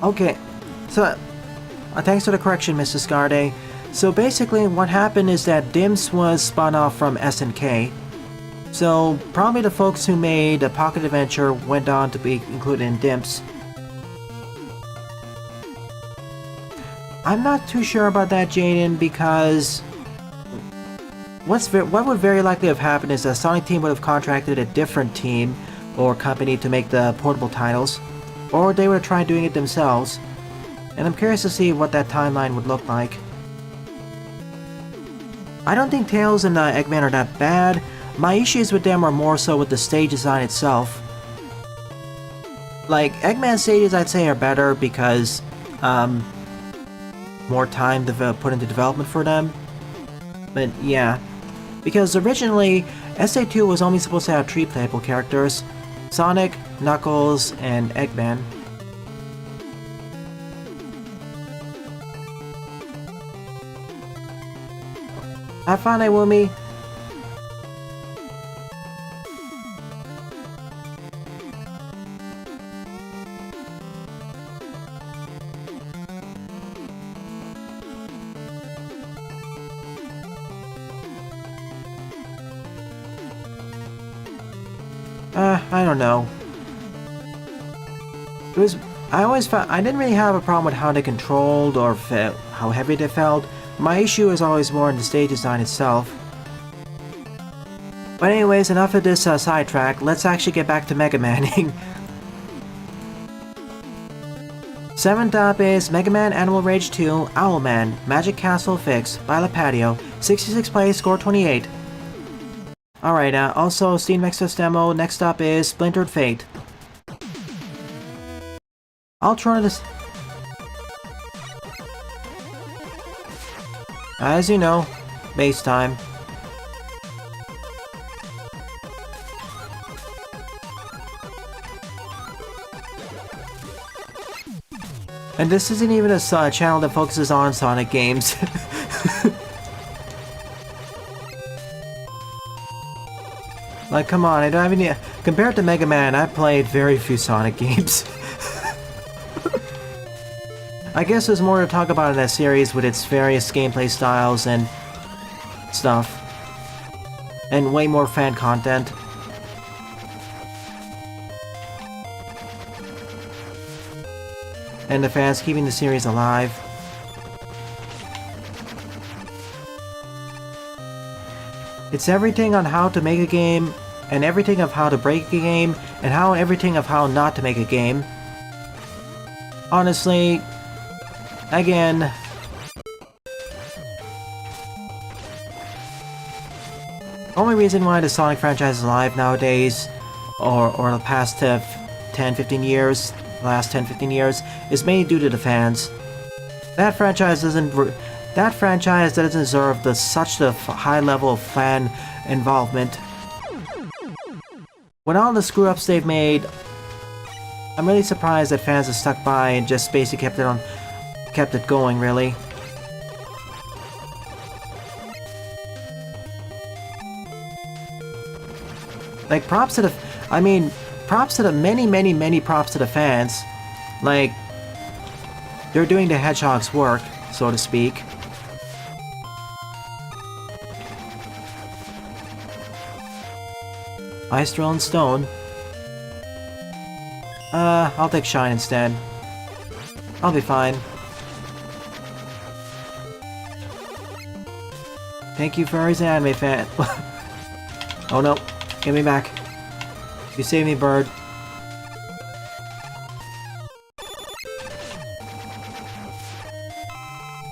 Okay, so thanks for the correction, Mr. Scarday. So basically what happened is that DIMS was spun off from SNK. So probably the folks who made a Pocket Adventure went on to be included in DIMS. I'm not too sure about that, Jaden, because what would very likely have happened is that Sonic Team would have contracted a different team or company to make the portable titles, or they would have tried doing it themselves. And I'm curious to see what that timeline would look like. I don't think Tails and Eggman are that bad. My issues with them are more so with the stage design itself. Like, Eggman stages I'd say are better because more time put into development for them. But yeah, because originally SA2 was only supposed to have 3 playable characters: Sonic, Knuckles, and Eggman. Have fun, Iwumi! I don't know. I didn't really have a problem with how they controlled or how heavy they felt. My issue is always more in the stage design itself. But anyways, enough of this sidetrack. Let's actually get back to Mega Manning. 7th up is Mega Man Animal Rage 2 Owlman Magic Castle Fix by La Patio. 66 plays, score 28. Alright, also Steam Next Fest demo. Next up is Splintered Fate. I'll try this. As you know, base time. And this isn't even a channel that focuses on Sonic games. Like, come on, I don't have any... Compared to Mega Man, I've played very few Sonic games. I guess there's more to talk about in that series with its various gameplay styles and stuff. And way more fan content. And the fans keeping the series alive. It's everything on how to make a game and everything of how to break a game, and everything of how not to make a game. Honestly, again, only reason why the Sonic franchise is alive nowadays, or the past 10-15 years, last 10-15 years, is mainly due to the fans. That franchise doesn't deserve such a high level of fan involvement. With all the screw-ups they've made, I'm really surprised that fans have stuck by and just basically kept it going, really. Like, props to the many props to the fans. Like, they're doing the Hedgehog's work, so to speak. Ice Drill and Stone. I'll take Shine instead. I'll be fine. Thank you, furries and anime fan. Oh no, give me back. You saved me, bird.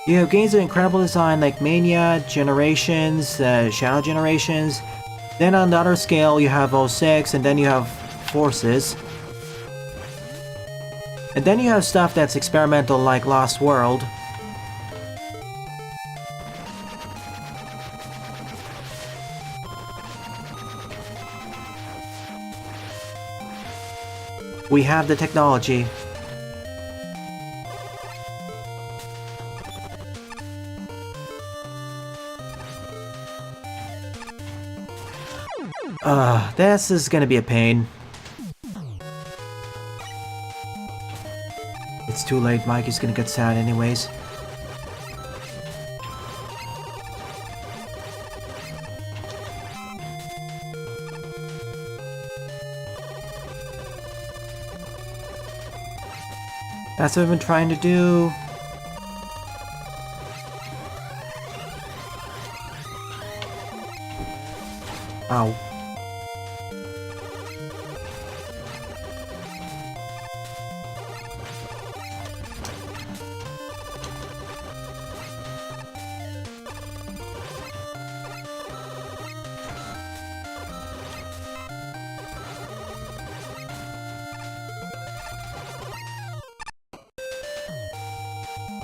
You have games of incredible design like Mania, Generations, Shadow Generations. Then on the other scale you have 06, and then you have Forces. And then you have stuff that's experimental like Lost World. We have the technology. This is gonna be a pain. It's too late, Mikey's gonna get sad anyways. That's what I've been trying to do. Ow.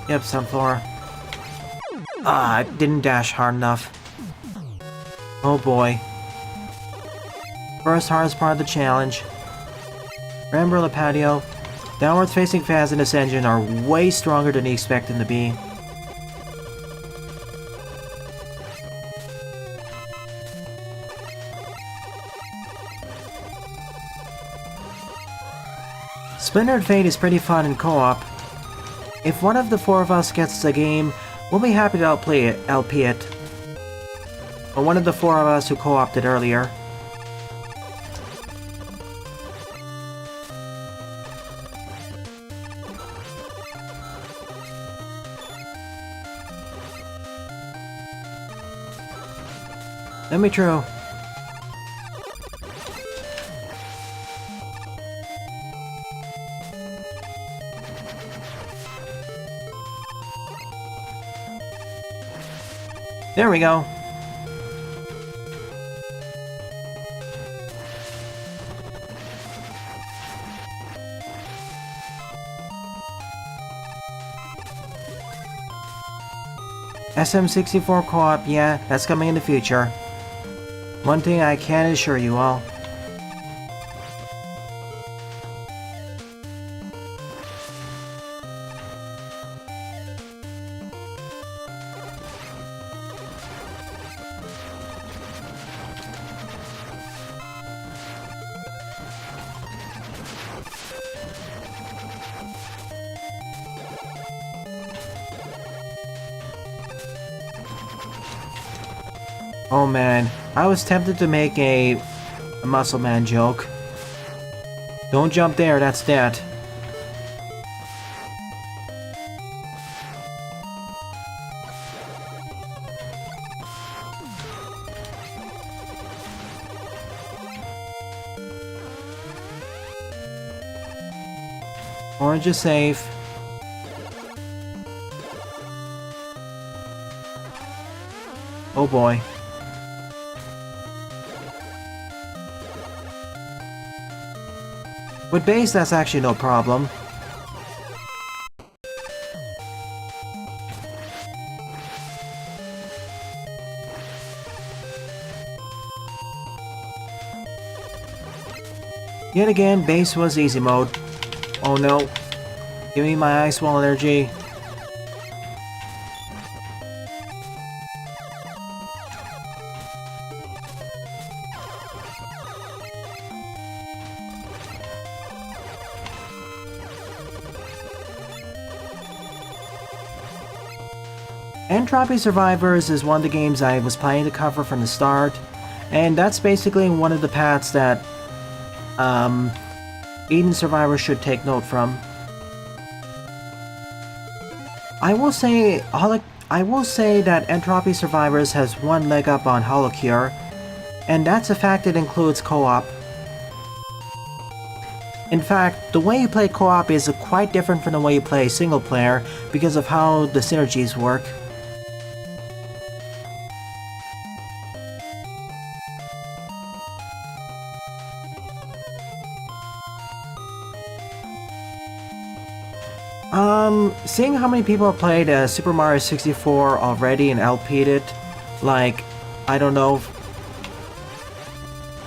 Yep, Sunflower. I didn't dash hard enough. Oh boy. First hardest part of the challenge. Remember the patio? Downwards facing fans in this engine are way stronger than you expect them to be. Splintered Fate is pretty fun in co-op. If one of the four of us gets the game, we'll be happy to LP it. Or one of the four of us who co-opted earlier. Let me true. There we go. SM64 co-op, yeah, that's coming in the future. One thing I can assure you all. Oh man, I was tempted to make a Muscle Man joke. Don't jump there, that's that. Orange is safe. Oh boy. With base, that's actually no problem. Yet again, base was easy mode. Oh no. Give me my ice wall energy. Entropy Survivors is one of the games I was planning to cover from the start, and that's basically one of the paths that Eden survivors should take note from. I will say that Entropy Survivors has one leg up on Holocure, and that's a fact it includes co-op. In fact, the way you play co-op is quite different from the way you play single player because of how the synergies work. Seeing how many people have played Super Mario 64 already and LP'd it, like, I don't know,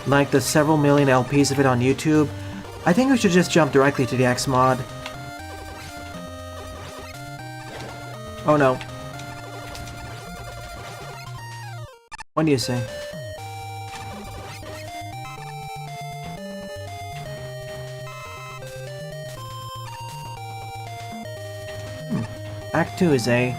like the several million LPs of it on YouTube, I think we should just jump directly to the X mod. Oh no. What do you say? Act 2 is A.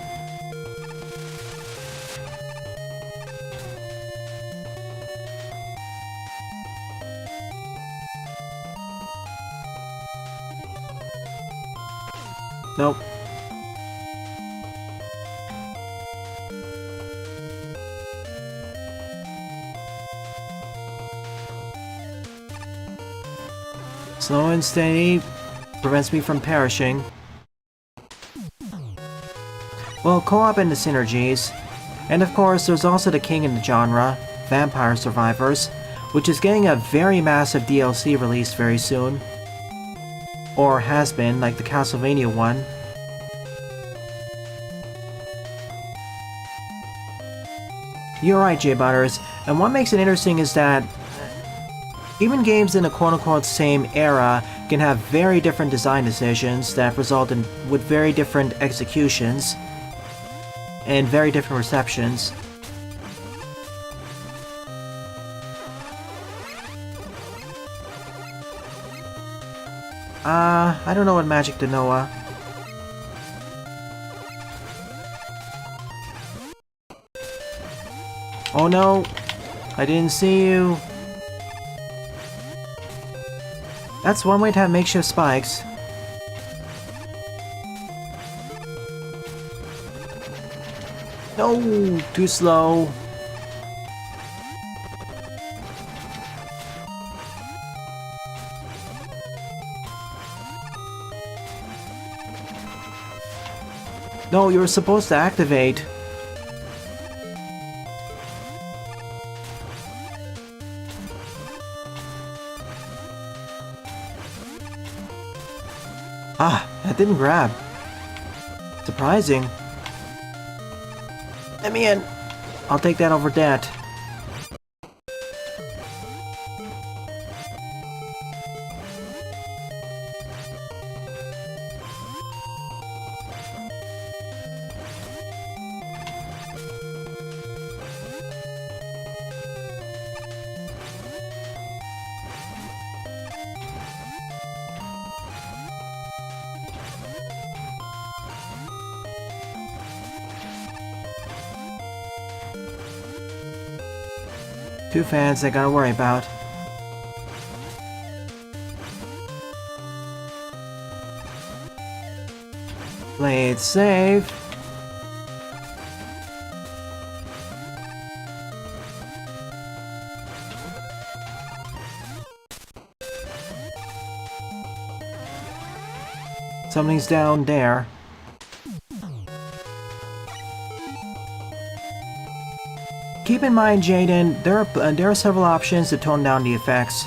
Nope. Slow and steady prevents me from perishing. Well, co-op and the synergies. And of course, there's also the king in the genre, Vampire Survivors, which is getting a very massive DLC released very soon. Or has been, like the Castlevania one. You're right, J Butters, and what makes it interesting is that even games in the quote-unquote same era can have very different design decisions that result in with very different executions and very different receptions. I don't know what magic to Noah. Oh no! I didn't see you! That's one way to have makeshift spikes. No! Too slow. No, you're supposed to activate. Ah, that didn't grab. Surprising. Let me in. I'll take that over that. Two fans I gotta worry about. Play it safe. Something's down there. Keep in mind, Jaden, there are several options to tone down the effects.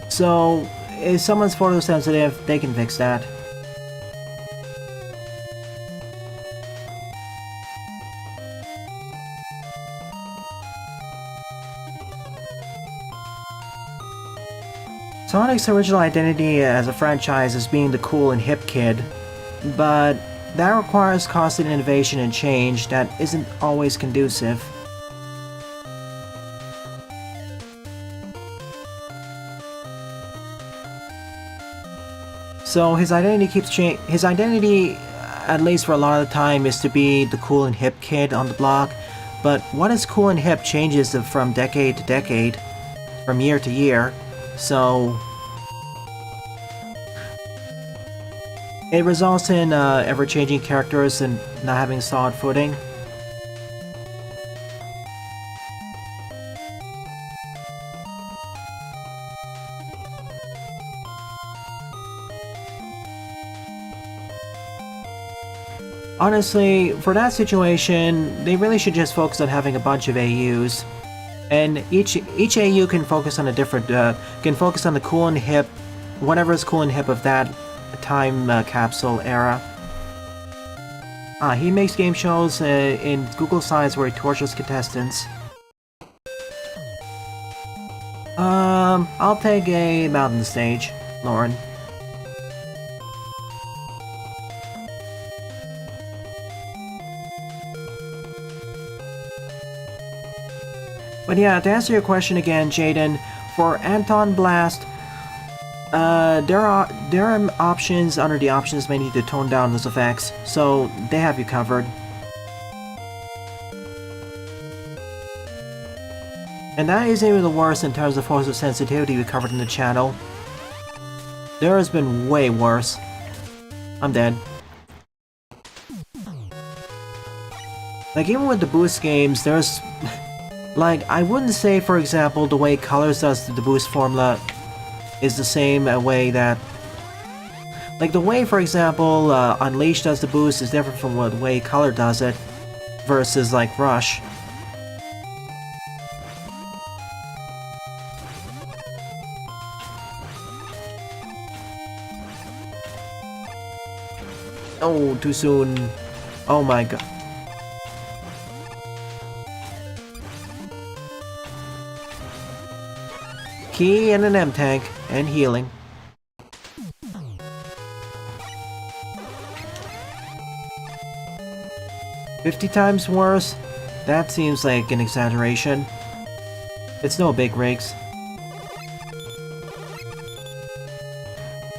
So, if someone's photosensitive, they can fix that. Sonic's original identity as a franchise is being the cool and hip kid, but that requires constant innovation and change that isn't always conducive. So his identity keeps changing. His identity, at least for a lot of the time, is to be the cool and hip kid on the block, but what is cool and hip changes from decade to decade, from year to year, so it results in ever-changing characters and not having solid footing. Honestly, for that situation, they really should just focus on having a bunch of AUs. And each AU can focus on a different, can focus on the cool and hip, whatever is cool and hip of that time capsule era. He makes game shows in Google Science where he tortures contestants. I'll take a mountain stage, Lauren. But yeah, to answer your question again, Jaden, for Anton Blast, there are options under the options menu to tone down those effects, so they have you covered. And that isn't even the worst in terms of photosensitivity we covered in the channel. There has been way worse. I'm dead. Like, even with the boost games, there's... like, I wouldn't say, for example, the way Colors does the boost formula is the same way that... like, the way, for example, Unleash does the boost is different from the way Color does it, versus, like, Rush. Oh, too soon. Oh my god. Key and an M-Tank, and healing. "50 times worse? That seems like an exaggeration. It's no big rigs.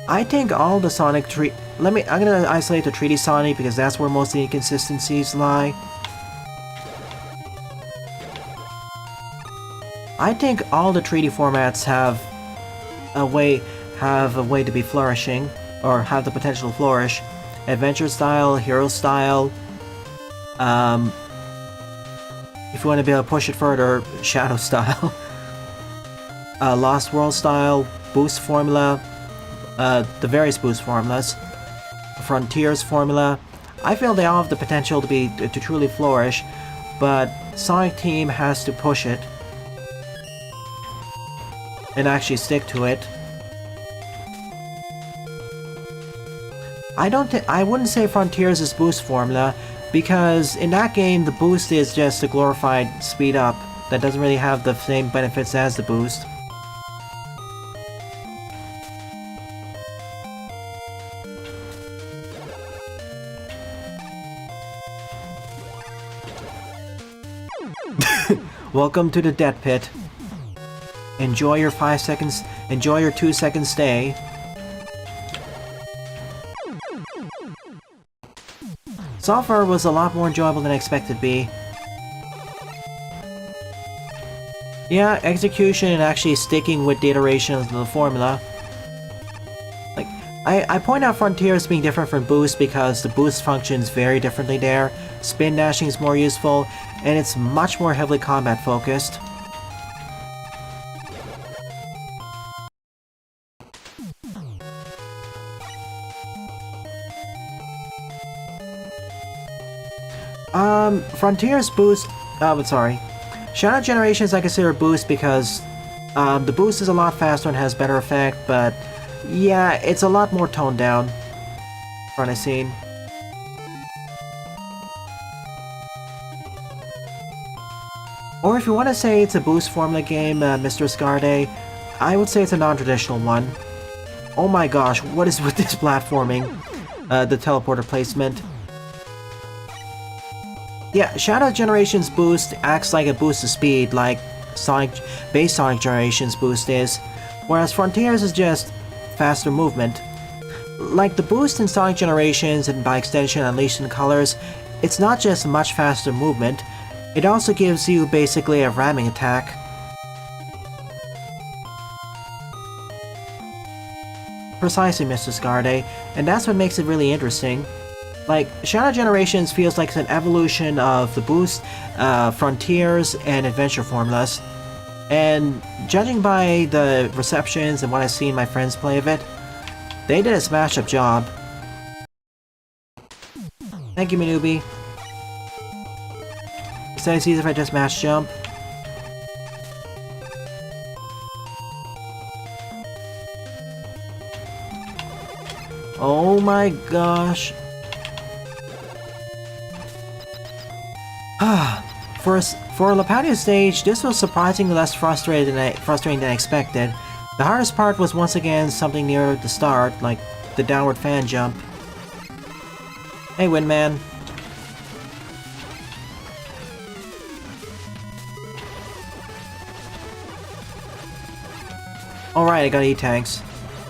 I think all the Sonic I'm gonna isolate the 3D Sonic because that's where most of the inconsistencies lie. I think all the 3D formats have a way to be flourishing, or have the potential to flourish. Adventure style, hero style. If you want to be able to push it further, Shadow style. Lost World style, boost formula, the various boost formulas, Frontiers formula. I feel they all have the potential to truly flourish, but Sonic Team has to push it and actually stick to it. I wouldn't say Frontiers is boost formula, because in that game the boost is just a glorified speed up that doesn't really have the same benefits as the boost. Welcome to the death pit. Enjoy your 5 seconds, enjoy your 2-second stay. Software was a lot more enjoyable than I expected to be. Yeah, execution and actually sticking with the iterations of the formula. Like, I point out Frontiers being different from Boost because the boost functions very differently there. Spin dashing is more useful, and it's much more heavily combat focused. Frontiers boost... sorry. Shadow Generations I consider a boost because the boost is a lot faster and has better effect, but yeah, it's a lot more toned down from what I've seen. Or if you want to say it's a boost formula game, Mr. Scarde, I would say it's a non-traditional one. Oh my gosh, what is with this platforming? The teleporter placement. Yeah, Shadow Generations boost acts like a boost of speed, like base Sonic Generations boost is, whereas Frontiers is just faster movement. Like the boost in Sonic Generations and by extension Unleashed in Colors, it's not just much faster movement, it also gives you basically a ramming attack. Precisely, Mr. Scarde, and that's what makes it really interesting. Like, Shadow Generations feels like an evolution of the boost, Frontiers, and Adventure formulas. And judging by the receptions and what I've seen my friends play of it, they did a smash-up job. Thank you, Minubi. Is that as easy if I just mash jump? Oh my gosh. For a Lapatius stage, this was surprisingly less frustrating than I expected. The hardest part was once again something near the start, like the downward fan jump. Hey, Windman. Alright, I got E-tanks.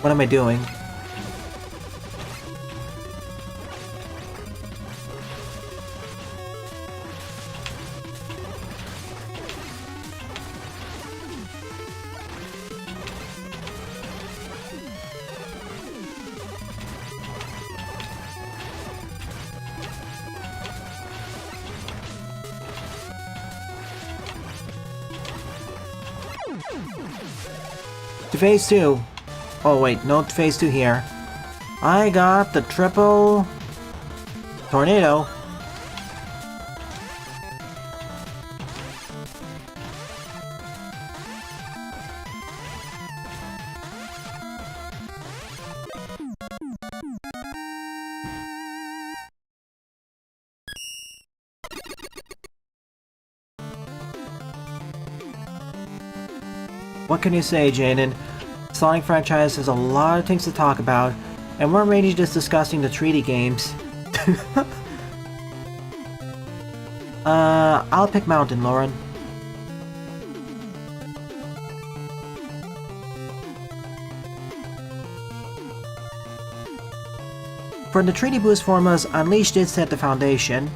What am I doing? To phase 2. Oh wait, no phase 2 here. I got the triple... tornado. What can you say, Jaden? Sonic franchise has a lot of things to talk about, and we're mainly just discussing the 3D games. I'll pick Mountain, Lauren. For the 3D boost formulas, Unleashed did set the foundation.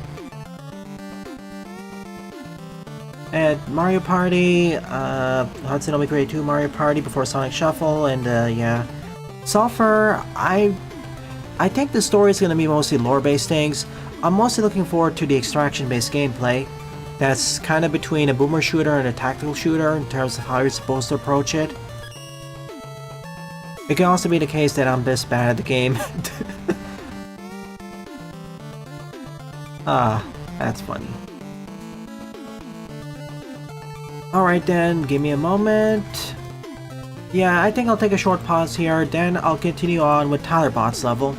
And Mario Party, Hudson Omega Grade 2 Mario Party before Sonic Shuffle, and yeah. Sulphur, I think the story is going to be mostly lore-based things. I'm mostly looking forward to the extraction-based gameplay. That's kind of between a boomer shooter and a tactical shooter in terms of how you're supposed to approach it. It can also be the case that I'm this bad at the game. Ah, that's funny. Alright then, give me a moment. Yeah, I think I'll take a short pause here, then I'll continue on with Tylerbot's level.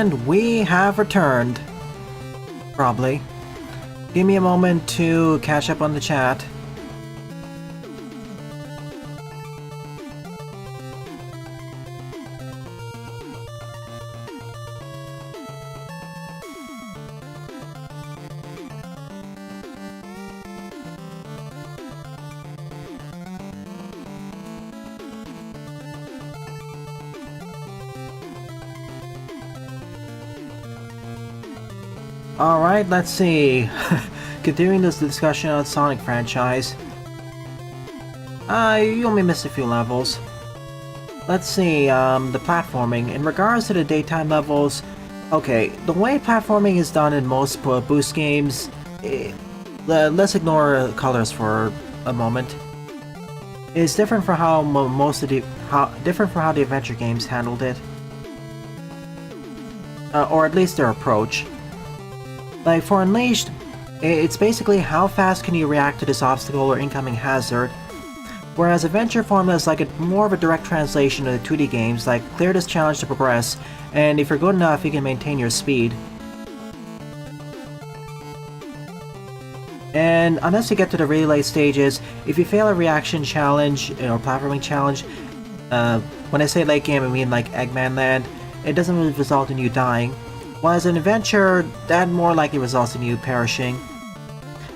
And we have returned. Probably. Give me a moment to catch up on the chat. Alright, let's see. Continuing this discussion on Sonic franchise. You only missed a few levels. Let's see, the platforming. In regards to the daytime levels, okay, the way platforming is done in most boost games, let's ignore colors for a moment. It's different for how how the adventure games handled it. Or at least their approach. Like for Unleashed, it's basically how fast can you react to this obstacle or incoming hazard, whereas Adventure Formula is like more of a direct translation of the 2D games, like clear this challenge to progress, and if you're good enough you can maintain your speed. And unless you get to the really late stages, if you fail a reaction challenge or platforming challenge, when I say late game I mean like Eggman Land, it doesn't really result in you dying. While as an adventure, that more likely results in you perishing.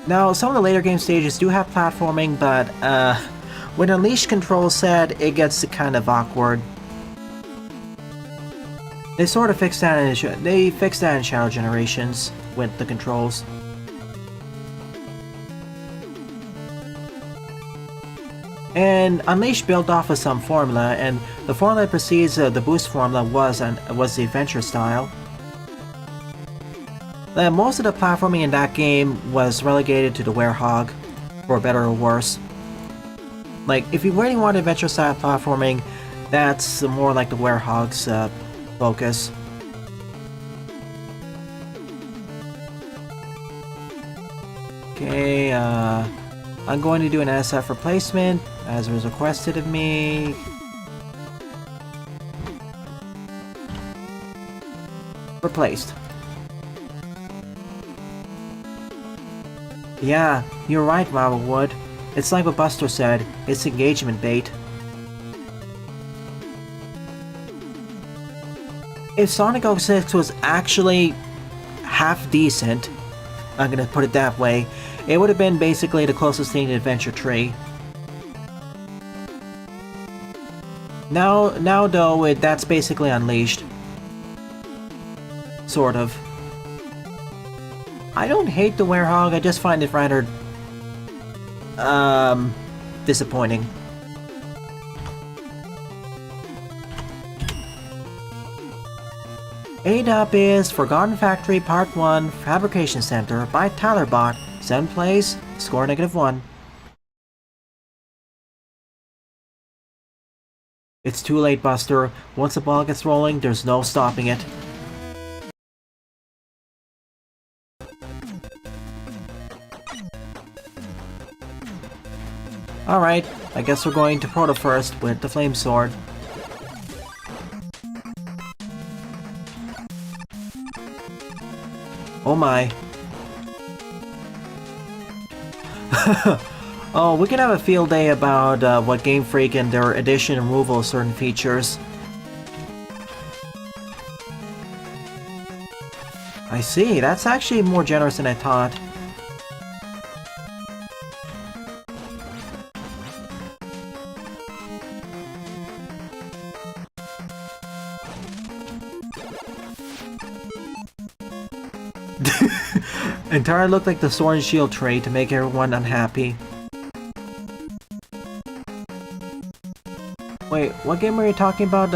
Now, some of the later game stages do have platforming, but when Unleashed control set, it gets kind of awkward. They sort of fixed that in Shadow Generations with the controls. And Unleashed built off of some formula, and the formula that precedes the boost formula was the adventure style. Most of the platforming in that game was relegated to the Werehog, for better or worse. Like, if you really want adventure-style platforming, that's more like the Werehog's focus. Okay, I'm going to do an SF replacement, as was requested of me. Replaced. Yeah, you're right, Marvelwood. It's like what Buster said, it's engagement bait. If Sonic 06 was actually half decent, I'm gonna put it that way, it would have been basically the closest thing to Adventure Tree. Now though, that's basically Unleashed. Sort of. I don't hate the Werehog, I just find it rather disappointing. ADOP is Forgotten Factory Part 1 Fabrication Center by TylerBot. 7 plays, score -1. It's too late, Buster. Once the ball gets rolling, there's no stopping it. Alright, I guess we're going to Proto first with the Flame Sword. Oh my. Oh, we can have a field day about what Game Freak and their addition and removal of certain features. I see, that's actually more generous than I thought. Entirely looked like the Sword and Shield trait to make everyone unhappy. Wait, what game were you talking about,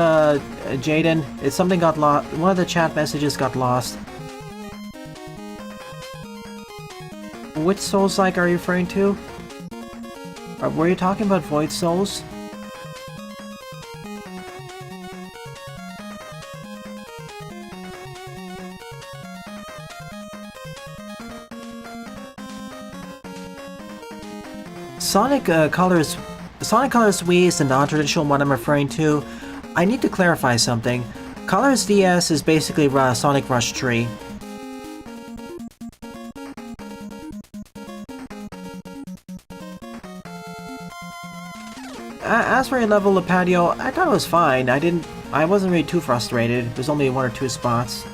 Jaden? It's something got lost. One of the chat messages got lost. Which Souls-like are you referring to? Were you talking about Void Souls? Sonic Colors Wii is the non-traditional one I'm referring to. I need to clarify something. Colors DS is basically Sonic Rush 3. As for your level of patio, I thought it was fine. I wasn't really too frustrated. There's only 1 or 2 spots.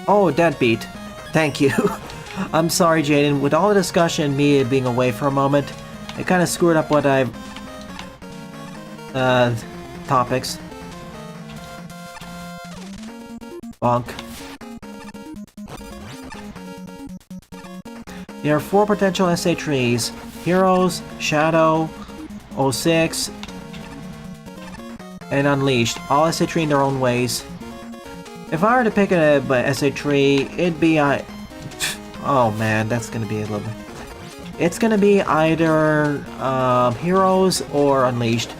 Oh, deadbeat. Thank you. I'm sorry, Jaden. With all the discussion, me being away for a moment, it kind of screwed up what I've... topics. Bonk. There are 4 potential SA trees. Heroes, Shadow, 06, and Unleashed. All SA tree in their own ways. If I were to pick a SA tree, it'd be oh man, that's gonna be a little bit... It's gonna be either Heroes or Unleashed.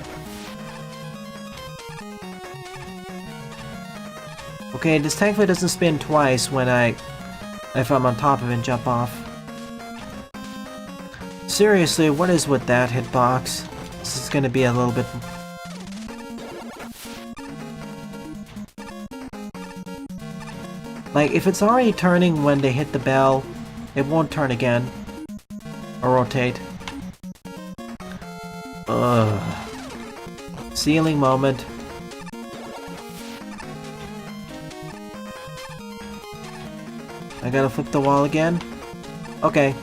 Okay, this thankfully doesn't spin twice if I'm on top of it and jump off. Seriously, what is with that hitbox? This is gonna be a little bit... Like, if it's already turning when they hit the bell, it won't turn again. Or rotate. Ugh. Ceiling moment. I gotta flip the wall again? Okay.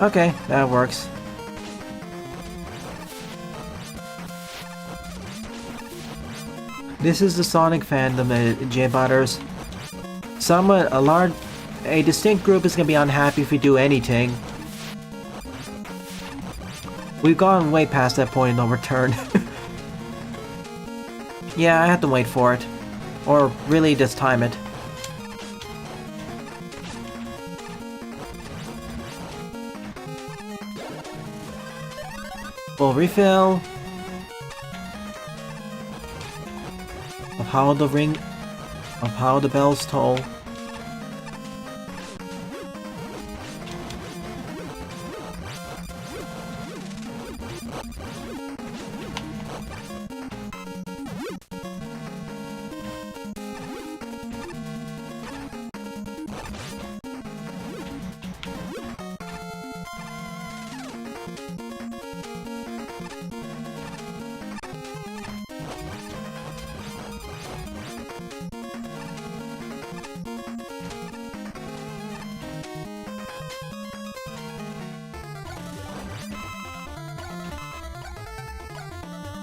Okay, that works. This is the Sonic fandom, J-Butters. A distinct group is gonna be unhappy if we do anything. We've gone way past that point of no return. Yeah, I have to wait for it. Or really just time it. Full refill of how the bells toll.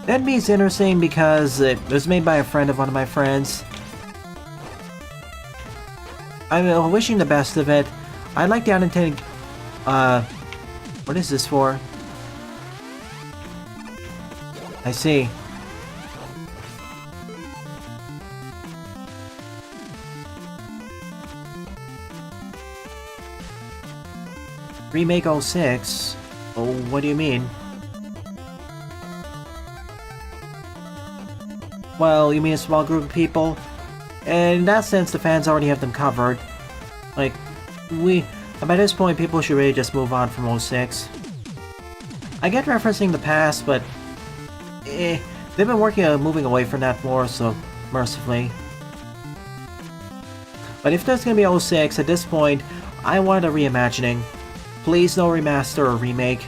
That means interesting because it was made by a friend of one of my friends. I'm wishing the best of it. I like the unintended... what is this for? I see. Remake 06? Oh, what do you mean? Well, you mean a small group of people? And in that sense, the fans already have them covered. Like, by this point, people should really just move on from 06. I get referencing the past, but... they've been working on moving away from that more, so mercifully. But if there's gonna be 06, at this point, I want a reimagining. Please no remaster or remake.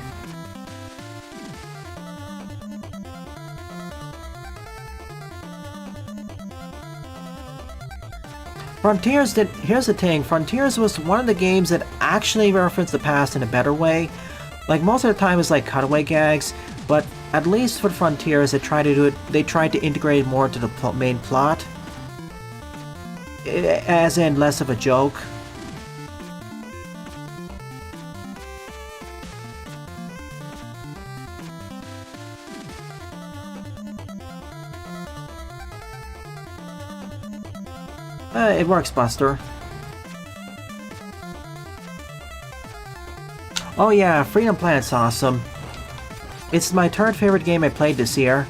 Frontiers here's the thing, Frontiers was one of the games that actually referenced the past in a better way. Like, most of the time it's like cutaway gags, but at least for Frontiers they tried to integrate it more into the main plot. As in, less of a joke. It works, Buster. Oh yeah, Freedom Planet's awesome. It's my third favorite game I played this year.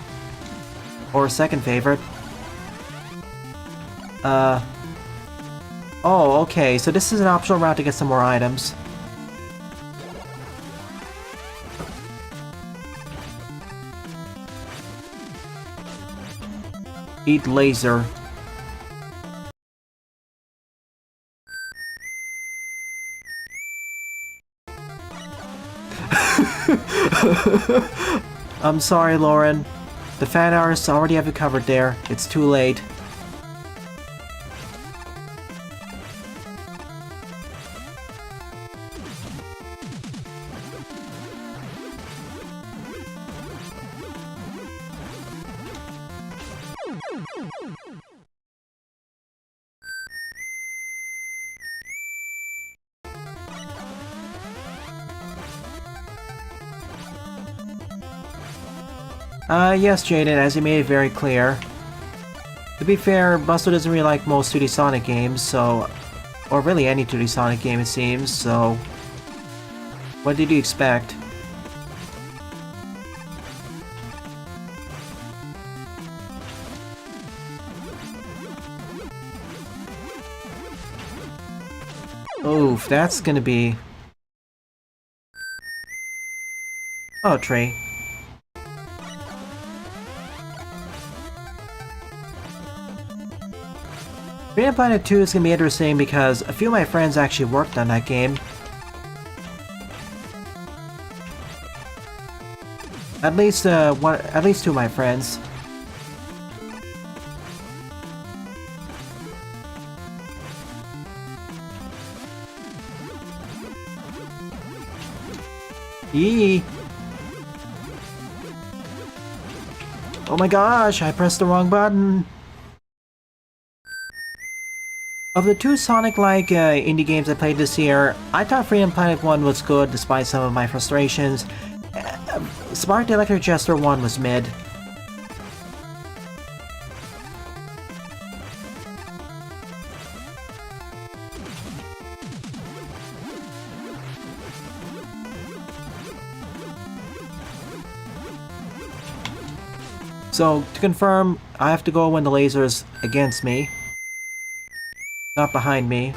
Or second favorite. Oh, okay, so this is an optional route to get some more items. Eat laser. I'm sorry, Lauren. The fan artists already have it covered there. It's too late. Yes, Jaden, as you made it very clear. To be fair, Buster doesn't really like most 2D Sonic games, so... Or really any 2D Sonic game, it seems, so... What did you expect? Oof, that's gonna be... Oh, tree. Freedom Planet 2 is gonna be interesting because a few of my friends actually worked on that game. At least two of my friends. Yee! Oh my gosh, I pressed the wrong button! Of the two Sonic-like indie games I played this year, I thought Freedom Planet 1 was good despite some of my frustrations. Spark the Electric Jester 1 was mid. So, to confirm, I have to go when the laser's against me. Not behind me.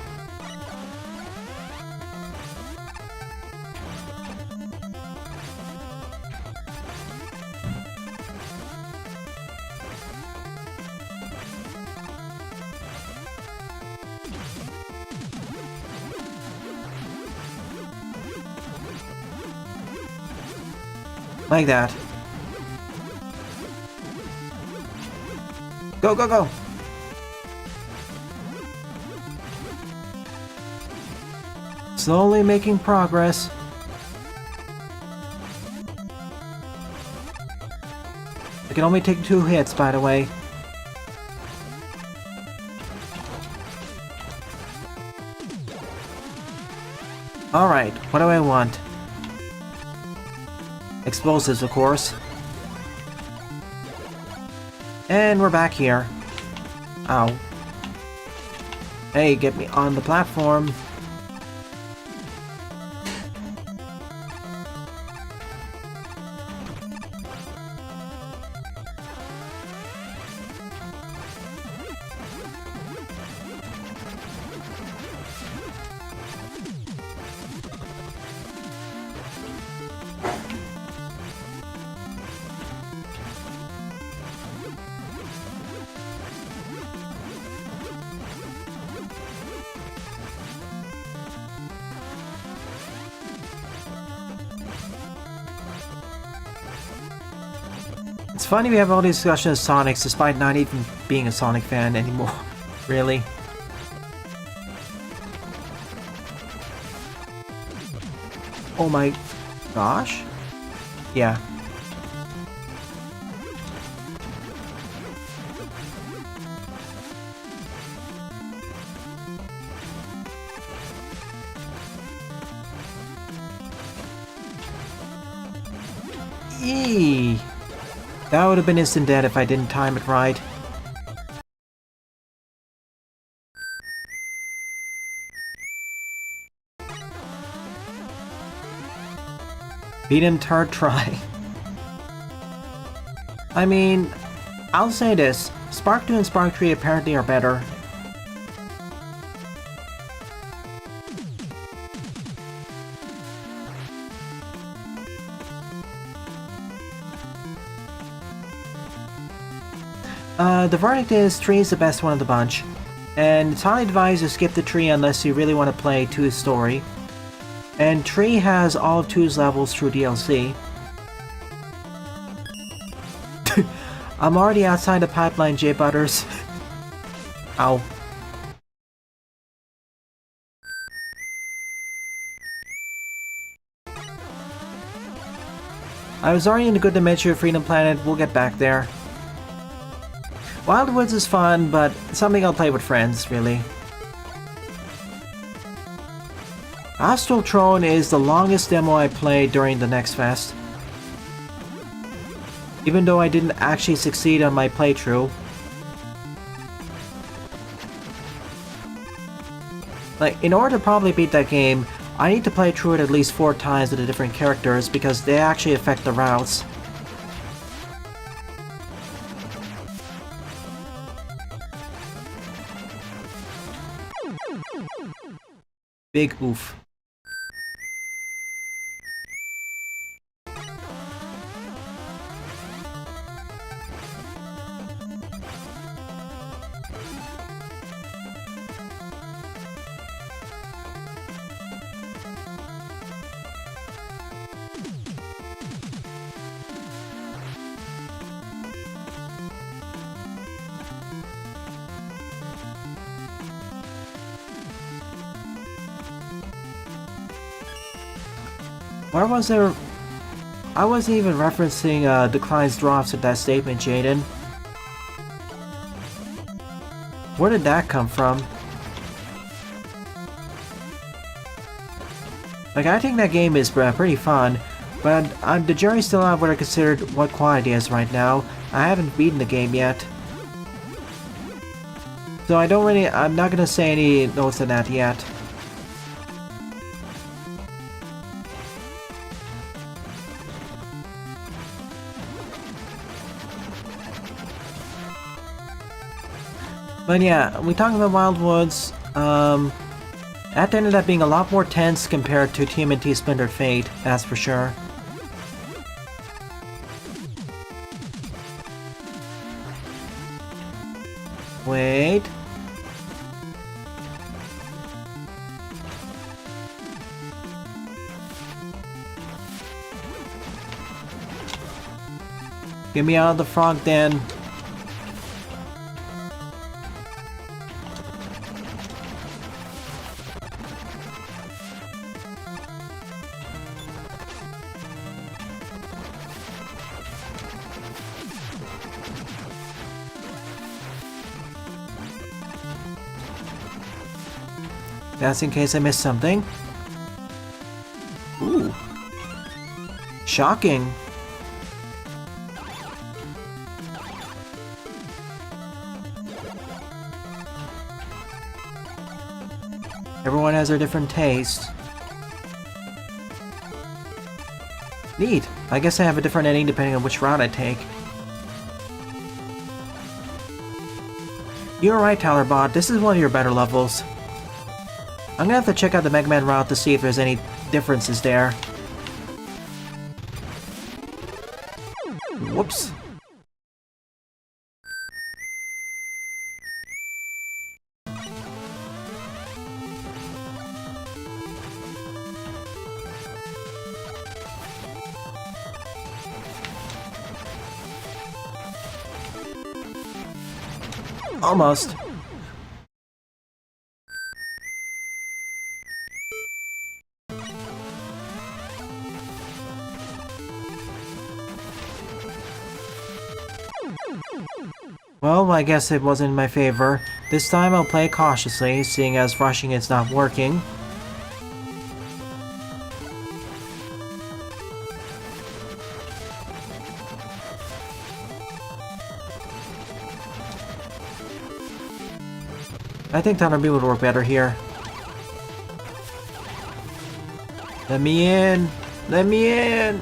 Like that. Go, go, go! Slowly making progress. I can only take 2 hits, by the way. Alright, what do I want? Explosives, of course. And we're back here. Ow. Hey, get me on the platform. It's funny we have all these discussions of Sonics despite not even being a Sonic fan anymore. Really? Oh my gosh? Yeah. Eee! That would have been instant death if I didn't time it right. Beat him third try. I mean, I'll say this, Spark 2 and Spark 3 apparently are better. The verdict is 3 is the best one of the bunch, and it's highly advised to skip the 3 unless you really want to play 2's story. And 3 has all of 2's levels through DLC. I'm already outside the pipeline, J Butters. Ow. I was already in the good dimension of Freedom Planet, we'll get back there. Wildwoods is fun, but something I'll play with friends, really. Astral Throne is the longest demo I played during the Next Fest. Even though I didn't actually succeed on my playthrough. Like, in order to probably beat that game, I need to play through it at least 4 times with the different characters because they actually affect the routes. Big oof. Where was there? I wasn't even referencing declines drops at that statement, Jaden. Where did that come from? Like, I think that game is pretty fun, but the jury's still out whether considered what quality is right now. I haven't beaten the game yet. So I'm not gonna say any notes on that yet. But yeah, we talked about Wildwoods. That ended up being a lot more tense compared to TMNT Splintered Fate, that's for sure. Wait. Get me out of the frog den. That's in case I missed something. Ooh. Shocking. Everyone has their different tastes. Neat. I guess I have a different ending depending on which route I take. You're right, Tylerbot. This is one of your better levels. I'm gonna have to check out the Mega Man route to see if there's any differences there. Whoops. Almost. Well, I guess it wasn't in my favor. This time I'll play cautiously, seeing as rushing is not working. I think Thunder Beam would work better here. Let me in! Let me in!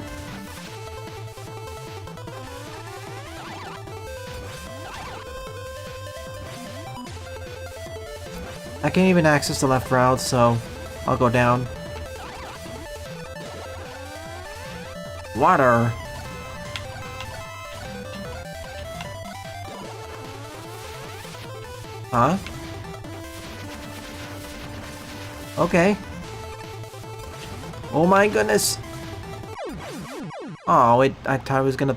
I can't even access the left route, so I'll go down. Water! Huh? Okay. Oh my goodness! Oh, I thought I was gonna...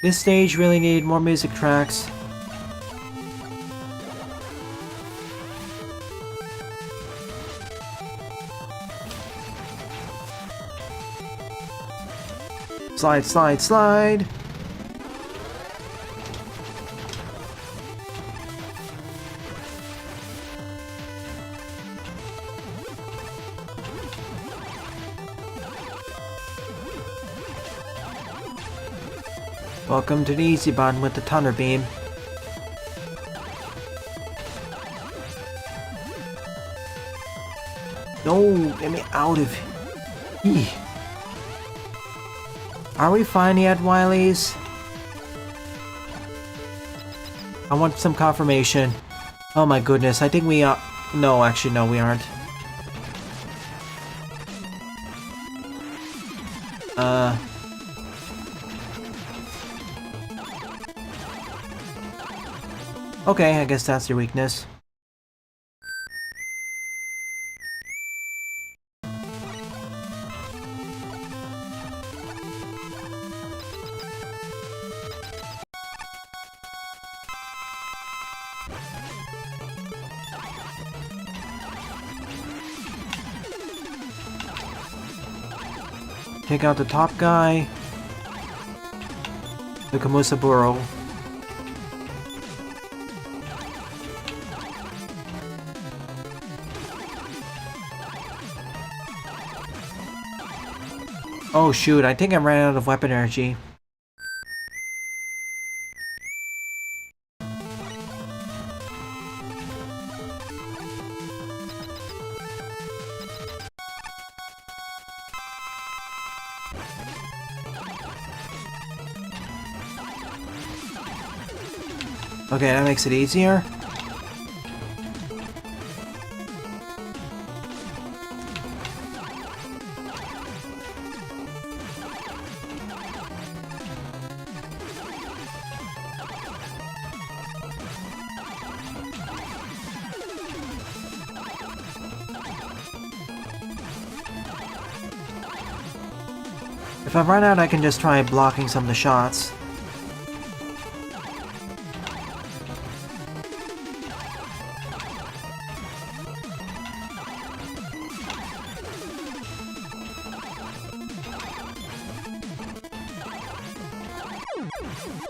This stage really needed more music tracks. Slide, slide, slide! Welcome to the easy button with the Thunder Beam. No, get me out of here. Are we fine yet, Wileys? I want some confirmation. Oh my goodness, I think we are... No, actually, no, we aren't. Okay, I guess that's your weakness. Take out the top guy. The Kamusaburo. Oh shoot, I think I ran out of weapon energy. Okay, that makes it easier. If I run out, I can just try blocking some of the shots.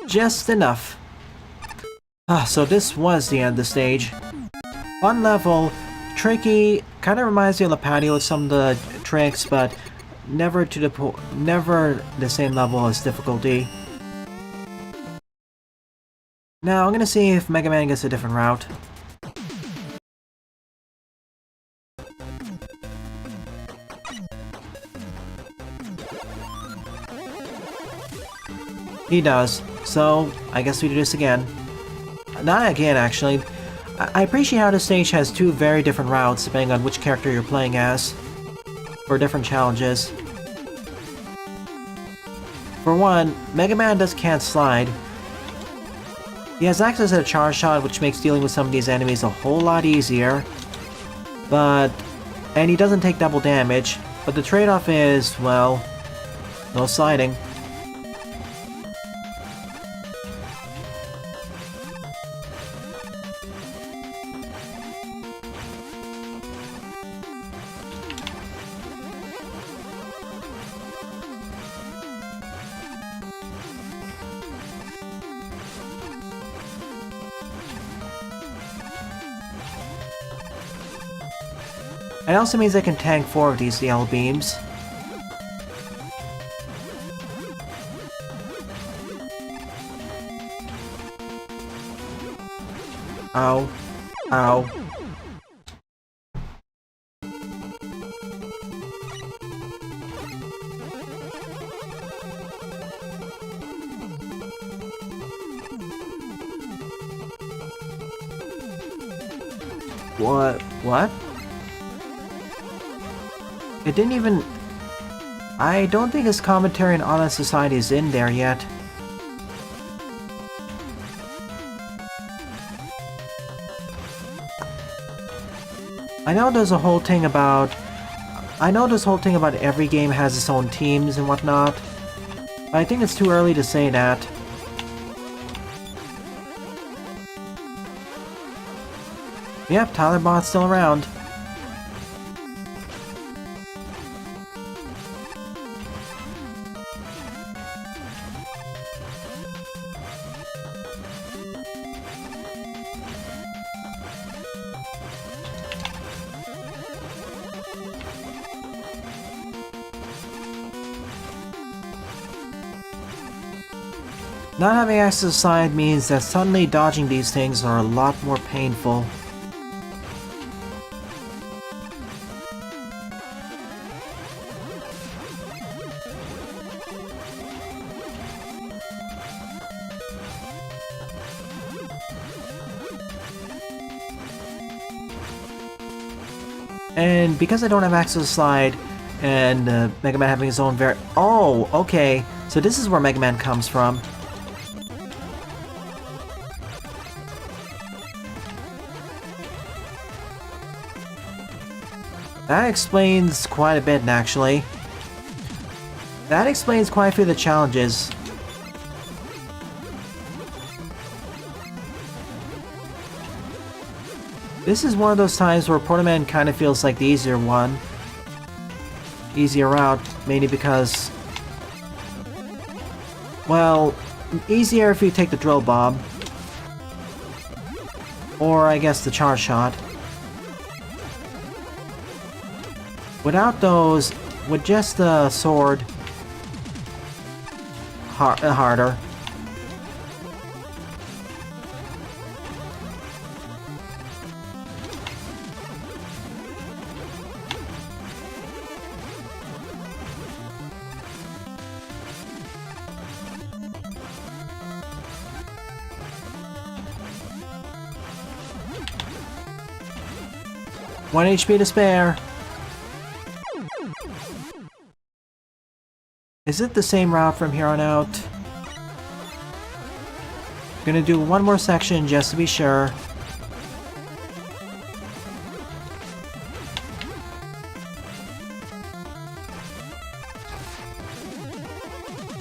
Just enough. So this was the end of the stage. Fun level, tricky, kind of reminds me of the patio with some of the tricks, but never the same level as difficulty. Now I'm gonna see if Mega Man gets a different route. He does, so I guess we do this again. Not again, actually. I appreciate how this stage has two very different routes depending on which character you're playing as, for different challenges. For one, Mega Man can't slide. He has access to a charge shot, which makes dealing with some of these enemies a whole lot easier. And he doesn't take double damage, but the trade-off is, well, no sliding. It also means I can tank 4 of these yellow beams. Ow. Ow. What? What? It didn't even... I don't think his commentary on Honest Society is in there yet. I know there's a whole thing about... every game has its own teams and whatnot. But I think it's too early to say that. Yep, Tyler Bot's still around. Not having access to the side means that suddenly dodging these things are a lot more painful. And because I don't have access to the slide, and Mega Man having his own Oh, okay. So this is where Mega Man comes from. That explains quite a bit, actually. That explains quite a few of the challenges. This is one of those times where Proto Man kind of feels like the easier one. Easier route, mainly because... well, easier if you take the drill bomb. Or, I guess, the charge shot. Without those, with just the sword, harder. One HP to spare. Is it the same route from here on out? Gonna do one more section just to be sure.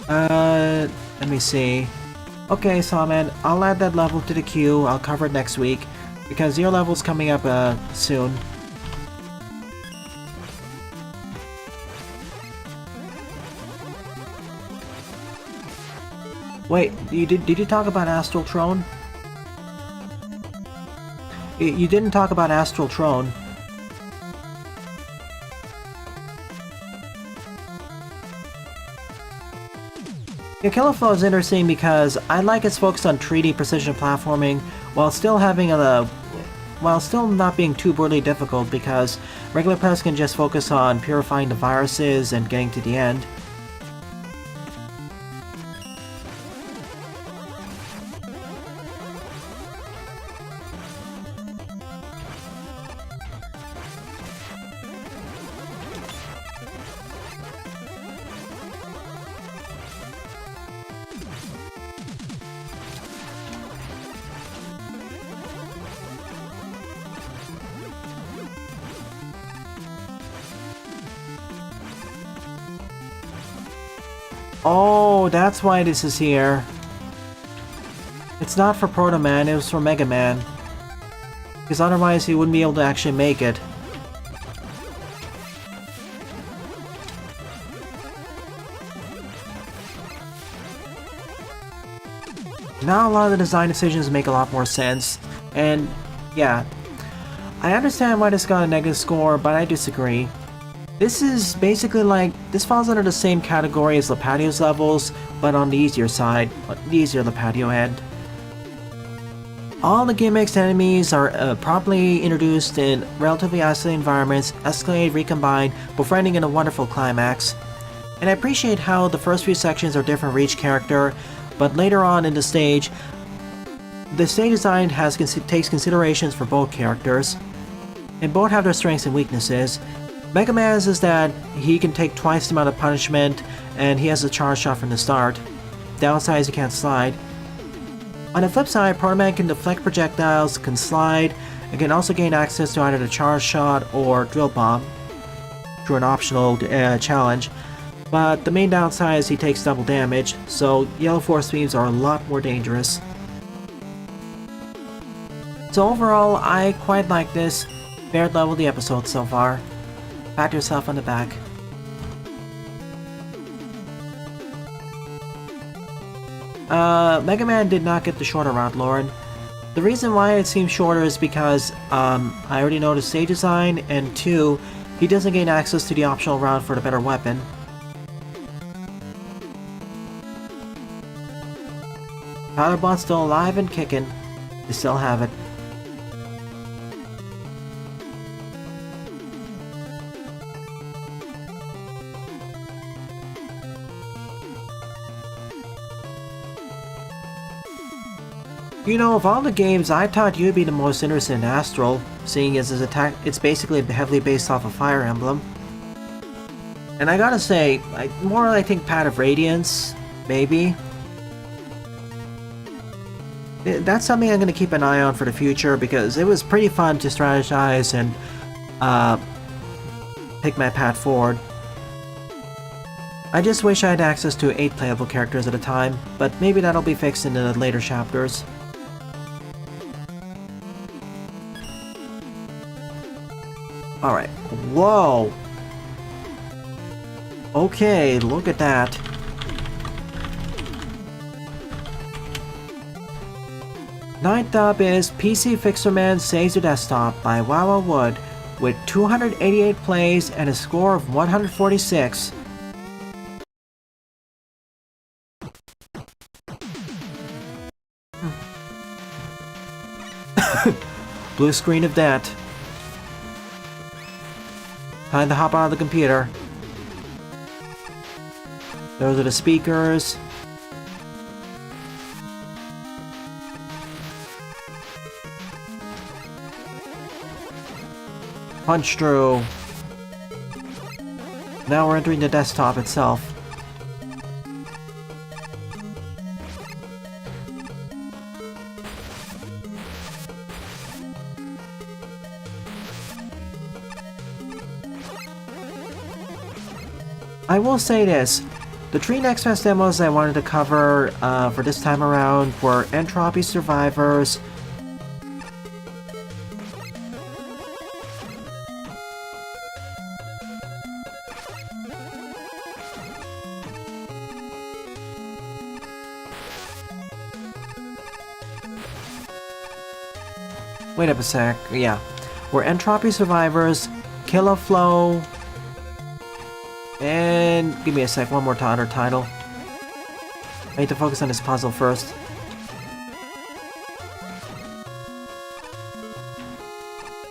Let me see. Okay, Sawman, I'll add that level to the queue. I'll cover it next week, because your level's coming up soon. Wait, did you talk about Astral Throne? You didn't talk about Astral Throne. Yeah, Killer Flow is interesting because I like its focus on 3D precision platforming while still having while still not being too brutally difficult, because regular players can just focus on purifying the viruses and getting to the end. Oh, that's why this is here. It's not for Proto Man, it was for Mega Man. Because otherwise he wouldn't be able to actually make it. Now a lot of the design decisions make a lot more sense. And yeah, I understand why this got a negative score, but I disagree. This is basically like, this falls under the same category as Lapatio's levels, but on the easier side, the easier Lapatio end. All the gimmicks and enemies are properly introduced in relatively isolated environments, escalated, recombined, before ending in a wonderful climax. And I appreciate how the first few sections are different for each character, but later on in the stage design takes considerations for both characters. and both have their strengths and weaknesses. Mega Man's is that he can take twice the amount of punishment, and he has a charge shot from the start. Downside is he can't slide. On the flip side, Proto Man can deflect projectiles, can slide, and can also gain access to either the charge shot or drill bomb through an optional challenge. But the main downside is he takes double damage, so yellow force beams are a lot more dangerous. So overall, I quite like this. Fair level of the episode so far. Pat yourself on the back. Mega Man did not get the shorter route, Lauren. The reason why it seems shorter is because I already know the stage design, and 2, he doesn't gain access to the optional route for the better weapon. Powderbot's still alive and kicking. They still have it. You know, of all the games, I thought you'd be the most interested in Astral, seeing as his attack, it's basically heavily based off of Fire Emblem. And I gotta say, I think Path of Radiance, maybe. That's something I'm gonna keep an eye on for the future, because it was pretty fun to strategize and pick my path forward. I just wish I had access to 8 playable characters at a time, but maybe that'll be fixed in the later chapters. Alright. Whoa! Okay, look at that. Ninth up is PC Fixer Man Saves Your Desktop by Wawa Wood with 288 plays and a score of 146. Blue screen of that. Time to hop out of the computer. Those are the speakers. Punch through. Now we're entering the desktop itself. I will say this, the 3 Next Fest demos I wanted to cover for this time around were Entropy Survivors, wait up a sec, yeah, were Entropy Survivors, Killer Flow, and give me a sec, one more title. I need to focus on this puzzle first.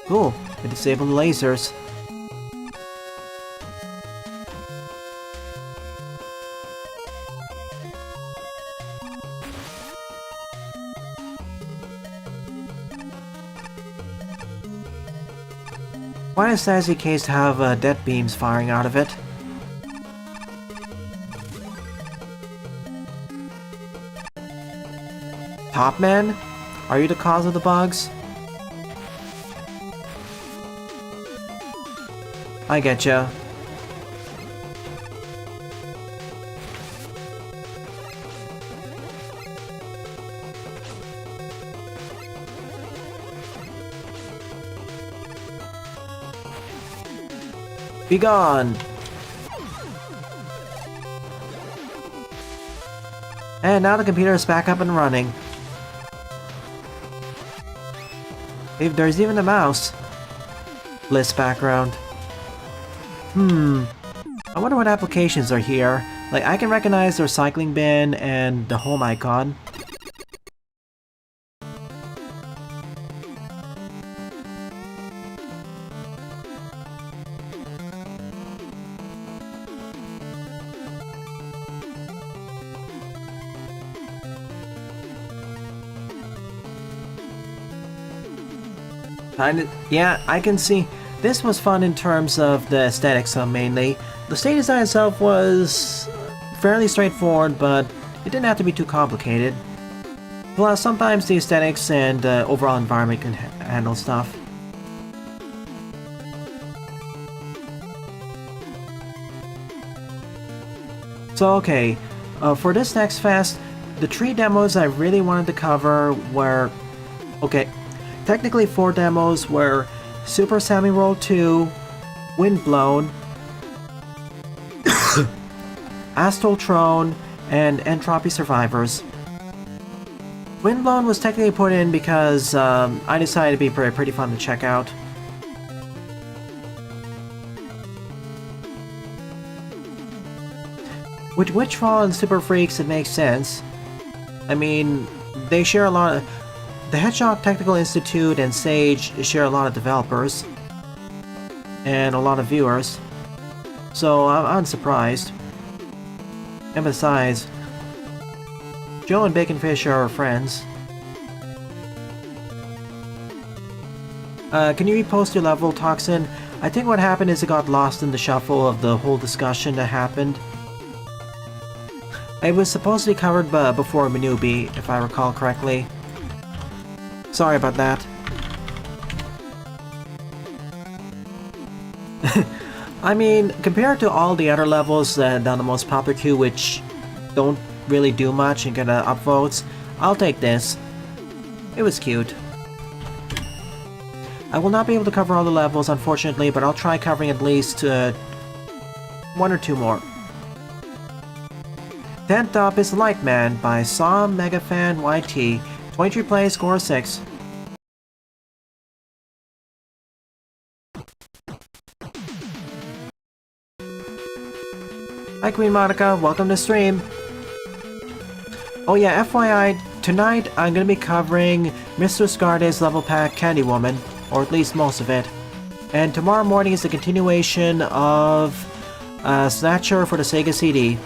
Cool, I disabled the lasers. Why does Sassy Case have death beams firing out of it? Top Man? Are you the cause of the bugs? I getcha. Be gone! And now the computer is back up and running. If there's even a mouse. List background. I wonder what applications are here. Like, I can recognize the recycling bin and the home icon. Yeah, I can see. This was fun in terms of the aesthetics mainly. The stage design itself was fairly straightforward, but it didn't have to be too complicated. Plus, sometimes the aesthetics and overall environment can handle stuff. So okay, for this next fest, the 3 demos I really wanted to cover were... Okay, technically 4 demos were Super Sammy Roll 2, Windblown, Astral Throne, and Entropy Survivors. Windblown was technically put in because I decided it'd be pretty fun to check out. With Witchfall and Super Freaks, it makes sense. I mean, they share a lot of... The Hedgehog Technical Institute and Sage share a lot of developers. And a lot of viewers. So I'm unsurprised. And besides, Joe and Baconfish are friends. Can you repost your level, Toxin? I think what happened is it got lost in the shuffle of the whole discussion that happened. It was supposed to be covered before Manubi, if I recall correctly. Sorry about that. I mean, compared to all the other levels down the most popular queue, which don't really do much and get upvotes, I'll take this. It was cute. I will not be able to cover all the levels, unfortunately, but I'll try covering at least 1 or 2 more. 10th up is Lightman by Saw Megafan YT. 23 plays, score 6. Hi Queen Monica, welcome to stream. Oh yeah, FYI, tonight I'm gonna be covering Mr. Scarde's level pack Candy Woman, or at least most of it. And tomorrow morning is the continuation of Snatcher for the Sega CD.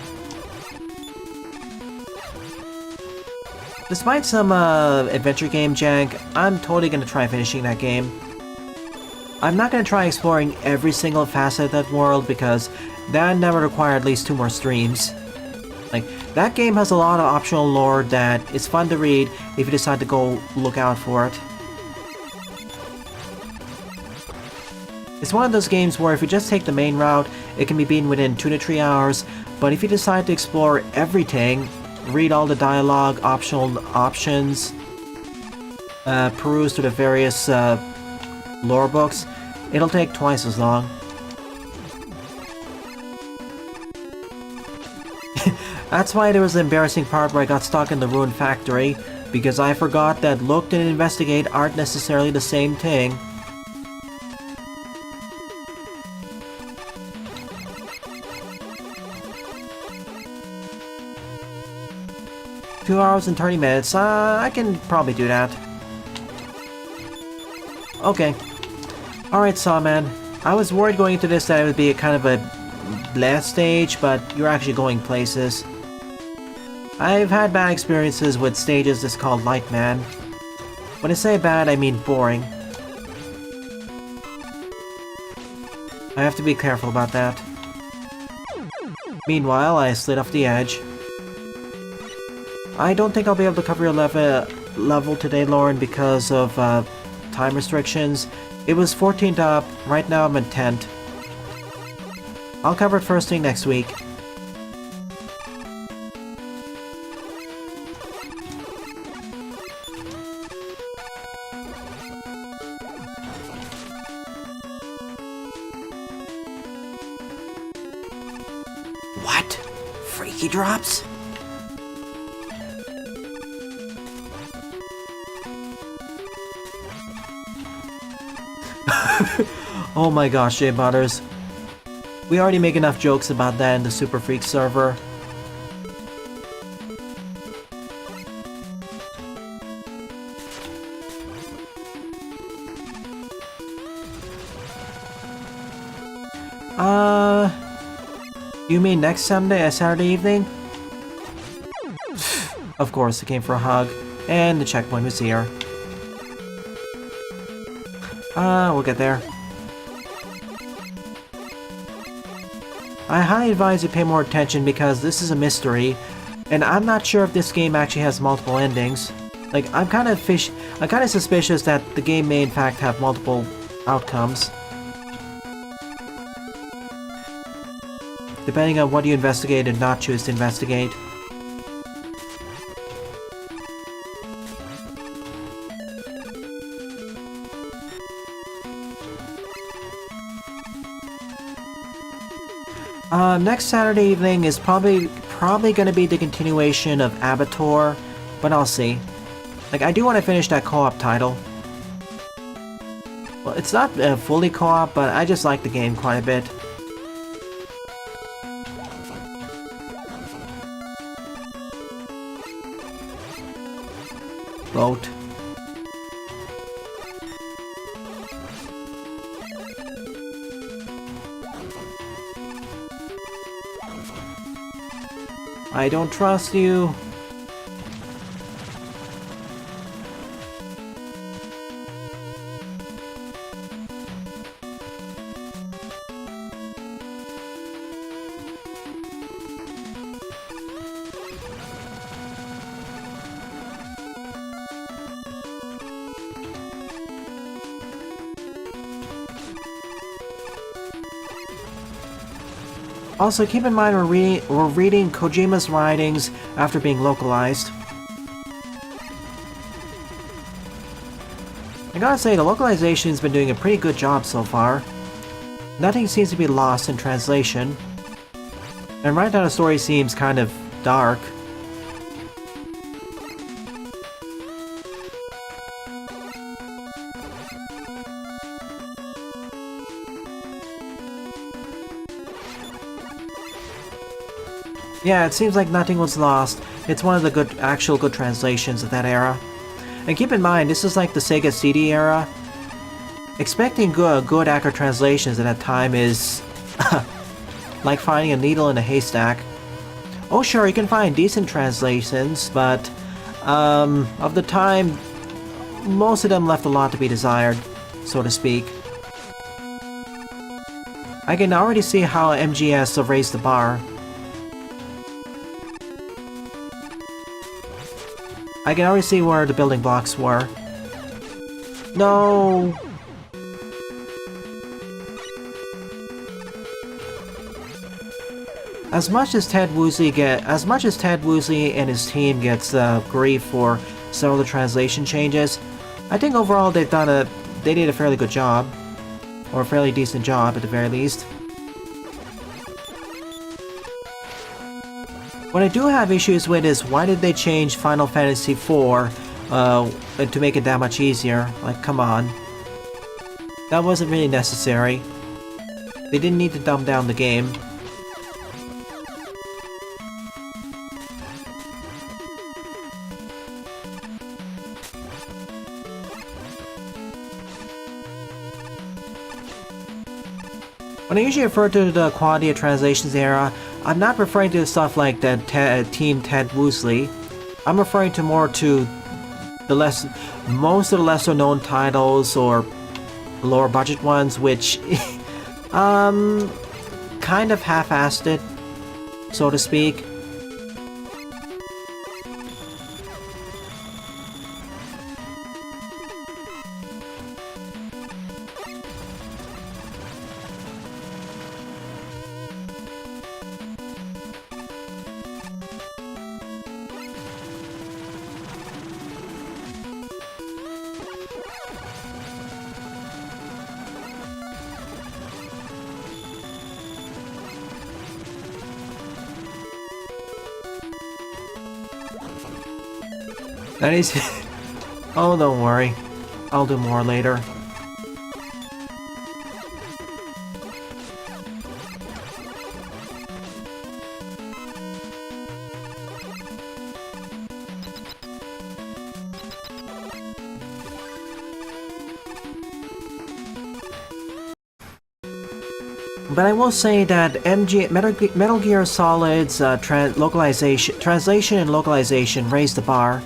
Despite some adventure game jank, I'm totally gonna try finishing that game. I'm not gonna try exploring every single facet of that world because that never require at least 2 more streams. Like, that game has a lot of optional lore that is fun to read if you decide to go look out for it. It's one of those games where if you just take the main route, it can be beaten within 2 to 3 hours, but if you decide to explore everything, read all the dialogue, optional options, peruse through the various lore books, it'll take twice as long. That's why there was an embarrassing part where I got stuck in the ruined factory, because I forgot that look and investigate aren't necessarily the same thing. Two hours and 30 minutes, I can probably do that. Okay. Alright, Sawman. I was worried going into this that it would be a kind of a blast stage, but you're actually going places. I've had bad experiences with stages that's called Lightman. When I say bad, I mean boring. I have to be careful about that. Meanwhile, I slid off the edge. I don't think I'll be able to cover your level today, Lauren, because of time restrictions. It was 14th up, right now I'm at 10th. I'll cover it first thing next week. What? Freaky drops? Oh my gosh, Jay Butters. We already make enough jokes about that in the Super Freak server. You mean next Saturday evening? Of course, I came for a hug, and the checkpoint was here. We'll get there. I highly advise you pay more attention because this is a mystery, and I'm not sure if this game actually has multiple endings. Like, I'm kind of suspicious that the game may in fact have multiple outcomes. Depending on what you investigate and not choose to investigate. Next Saturday evening is probably gonna be the continuation of Abator, but I'll see. Like, I do want to finish that co-op title. Well, it's not fully co-op, but I just like the game quite a bit. Boat. I don't trust you. Also, keep in mind we're reading Kojima's writings after being localized. I gotta say, the localization's been doing a pretty good job so far. Nothing seems to be lost in translation. And right now the story seems kind of dark. Yeah, it seems like nothing was lost. It's one of the actual good translations of that era. And keep in mind, this is like the Sega CD era. Expecting good accurate translations at that time is like finding a needle in a haystack. Oh sure, you can find decent translations, but of the time, most of them left a lot to be desired, so to speak. I can already see how MGS have raised the bar. I can already see where the building blocks were. No! As much as Ted Woosley and his team gets grief for several of the translation changes, I think overall they did a fairly good job, or a fairly decent job at the very least. What I do have issues with is why did they change Final Fantasy IV to make it that much easier? Like, come on. That wasn't really necessary. They didn't need to dumb down the game. When I usually refer to the quality of translations era, I'm not referring to stuff like the Team Ted Woosley. I'm referring to more to most of the lesser known titles or lower budget ones, which kind of half-assed it, so to speak. That is... Oh, don't worry. I'll do more later. But I will say that Metal Gear Solid's translation and localization raised the bar.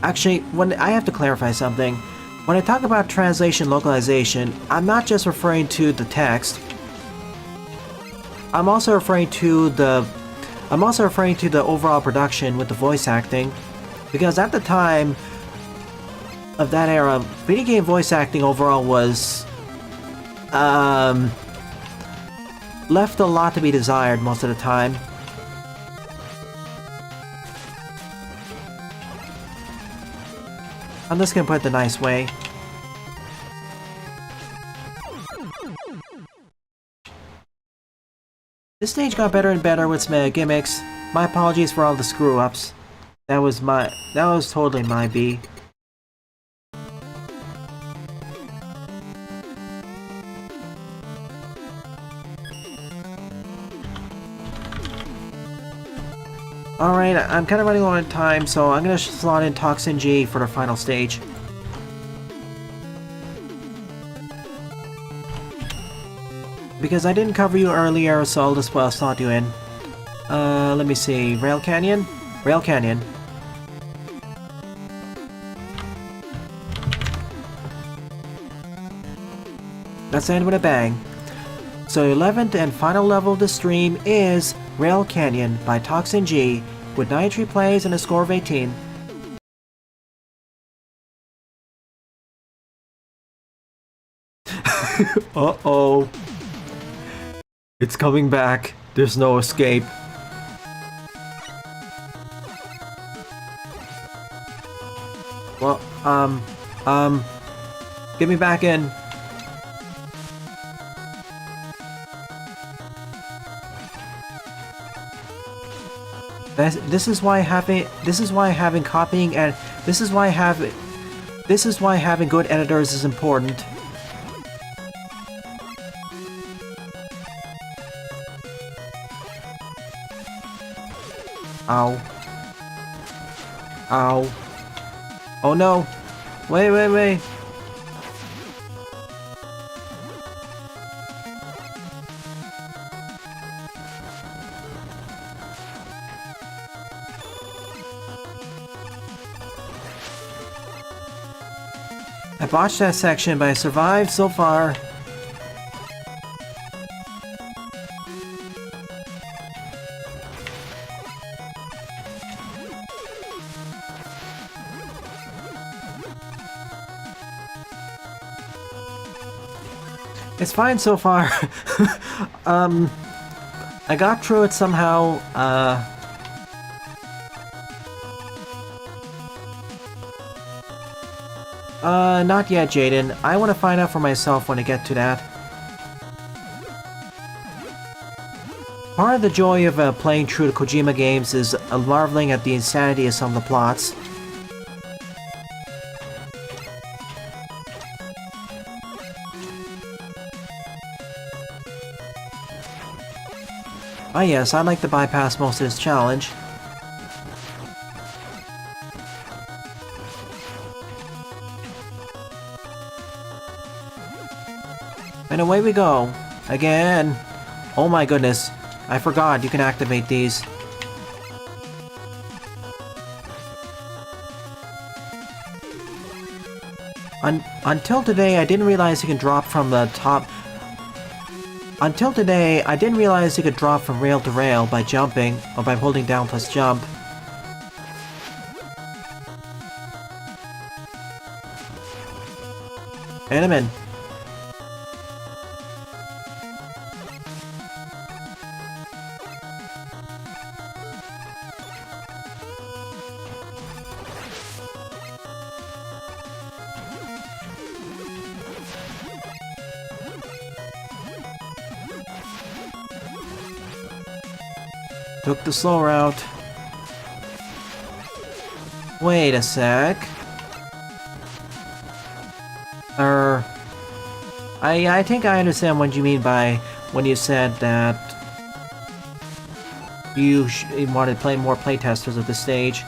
Actually, I have to clarify something. When I talk about translation localization, I'm not just referring to the text. I'm also referring to the overall production with the voice acting, because at the time of that era, video game voice acting overall was left a lot to be desired most of the time. I'm just gonna put it the nice way. This stage got better and better with some gimmicks. My apologies for all the screw-ups. That was totally my B. Alright, I'm kind of running low on time, so I'm gonna slot in Toxin G for the final stage. Because I didn't cover you earlier, so I'll just slot you in. Let me see. Rail Canyon? Rail Canyon. Let's end with a bang. So 11th and final level of the stream is Rail Canyon by Toxin G with 93 plays and a score of 18. Uh-oh. It's coming back. There's no escape. Well, get me back in. This is why having good editors is important. Ow. Ow. Oh no. Wait. I botched that section, but I survived so far. It's fine so far. I got through it somehow. Not yet, Jaden. I want to find out for myself when I get to that. Part of the joy of playing through the Kojima games is marveling at the insanity of some of the plots. Ah yes, I'd like to bypass most of this challenge. And away we go. Again. Oh my goodness. I forgot you can activate these. Until today, I didn't realize you can drop from the top. Until today, I didn't realize you could drop from rail to rail by jumping, or by holding down plus jump. And I'm in. Took the slow route. Wait a sec. I think I understand what you mean by when you said that you wanted to play more playtesters of the stage.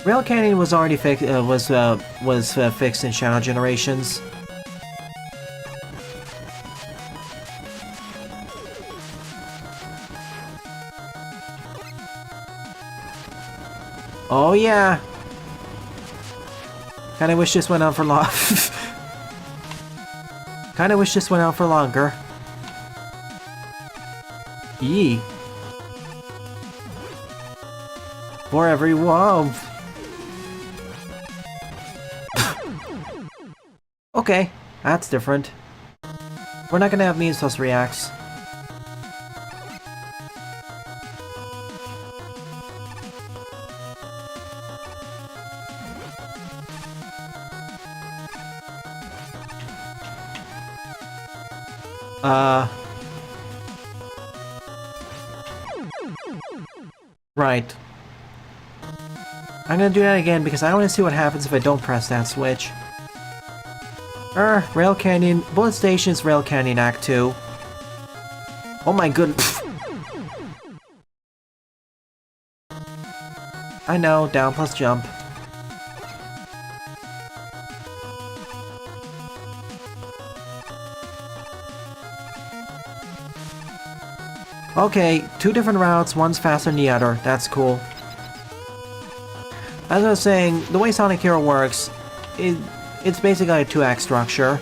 Rail Canyon was already fixed in Shadow Generations. Oh yeah! Kinda wish this went on for long. Kinda wish this went on for longer. Yee. For every whoa. Okay, that's different. We're not gonna have means plus reacts. Right. I'm gonna do that again because I want to see what happens if I don't press that switch. Rail Canyon, Bullet Station's Rail Canyon Act 2. Oh my goodness. I know, down plus jump. Okay, 2 different routes, one's faster than the other. That's cool. As I was saying, the way Sonic Hero works, it's basically a 2-act structure.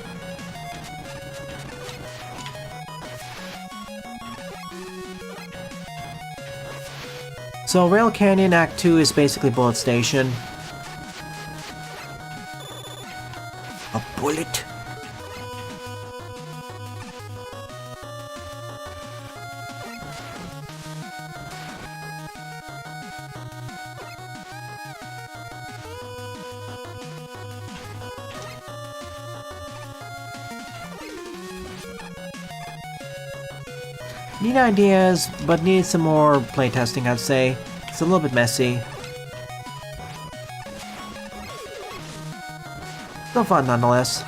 So Rail Canyon Act 2 is basically Bullet Station. A bullet? Neat ideas, but need some more playtesting, I'd say. It's a little bit messy. Still fun nonetheless.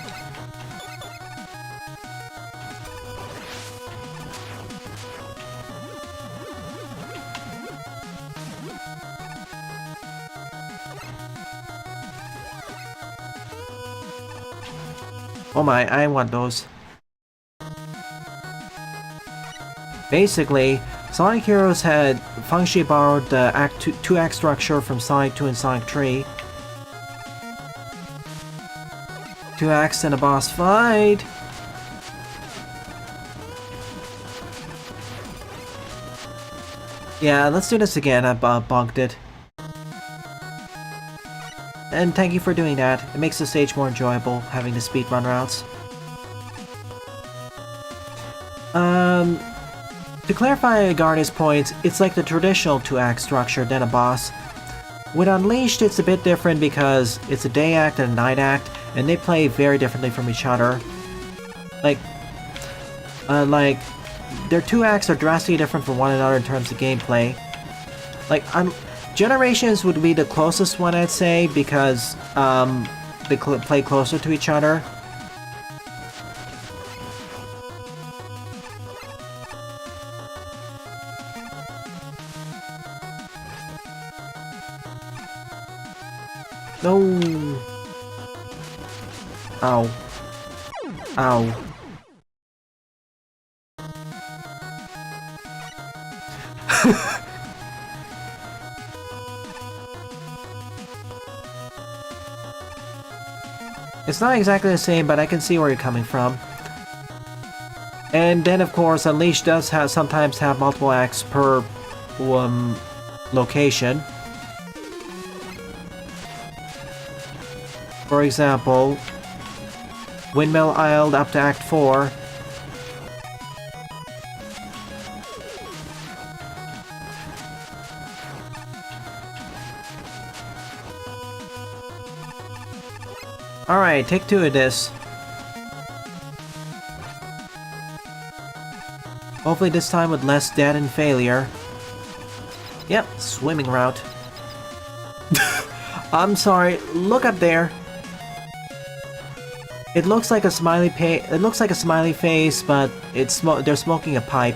Oh my, I want those. Basically, Sonic Heroes had functionally borrowed the 2-act structure from Sonic 2 and Sonic 3. 2 acts and a boss fight! Yeah, let's do this again, I bugged it. And thank you for doing that, it makes the stage more enjoyable, having the speedrun routes. To clarify Garda's points, it's like the traditional 2-act structure, then a boss. With Unleashed, it's a bit different because it's a day act and a night act, and they play very differently from each other. Like, their 2 acts are drastically different from one another in terms of gameplay. Like, Generations would be the closest one, I'd say, because they play closer to each other. No. Ow. Ow. It's not exactly the same, but I can see where you're coming from. And then, of course, Unleashed does sometimes have multiple acts per location. For example, Windmill Isle up to Act 4. Alright, take 2 of this. Hopefully this time with less death and failure. Yep, swimming route. I'm sorry, look up there. It looks like a smiley face, but they're smoking a pipe.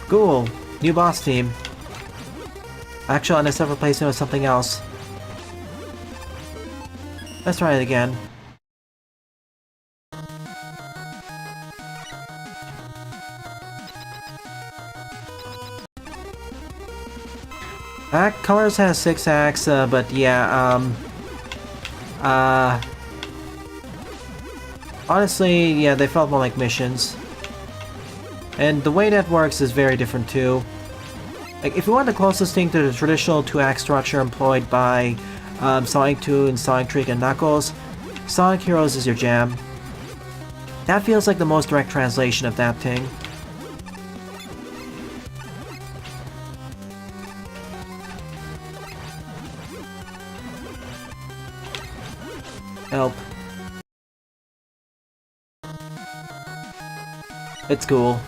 Cool, new boss team. Actually, on a separate place, it was something else. Let's try it again. Act Colors has 6 acts, but yeah, honestly, yeah, they felt more like missions. And the way that works is very different too. Like, if you want the closest thing to the traditional 2-act structure employed by Sonic 2 and Sonic Trick and Knuckles, Sonic Heroes is your jam. That feels like the most direct translation of that thing. Help. It's cool.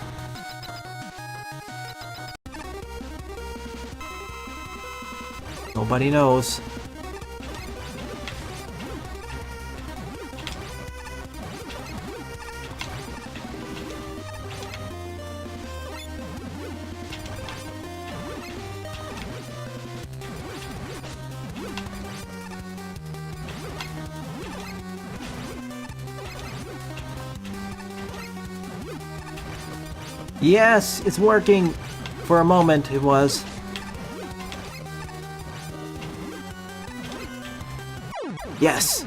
Nobody knows. Yes, it's working! For a moment, it was. Yes!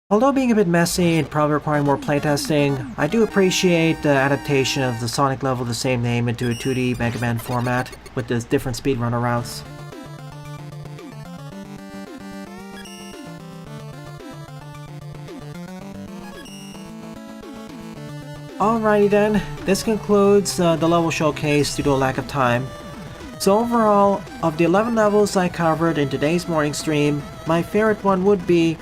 Although being a bit messy and probably requiring more playtesting, I do appreciate the adaptation of the Sonic level of the same name into a 2D Mega Man format with the different speedrunner routes. Alrighty then, this concludes the level showcase due to a lack of time. So overall, of the 11 levels I covered in today's morning stream, my favorite one would be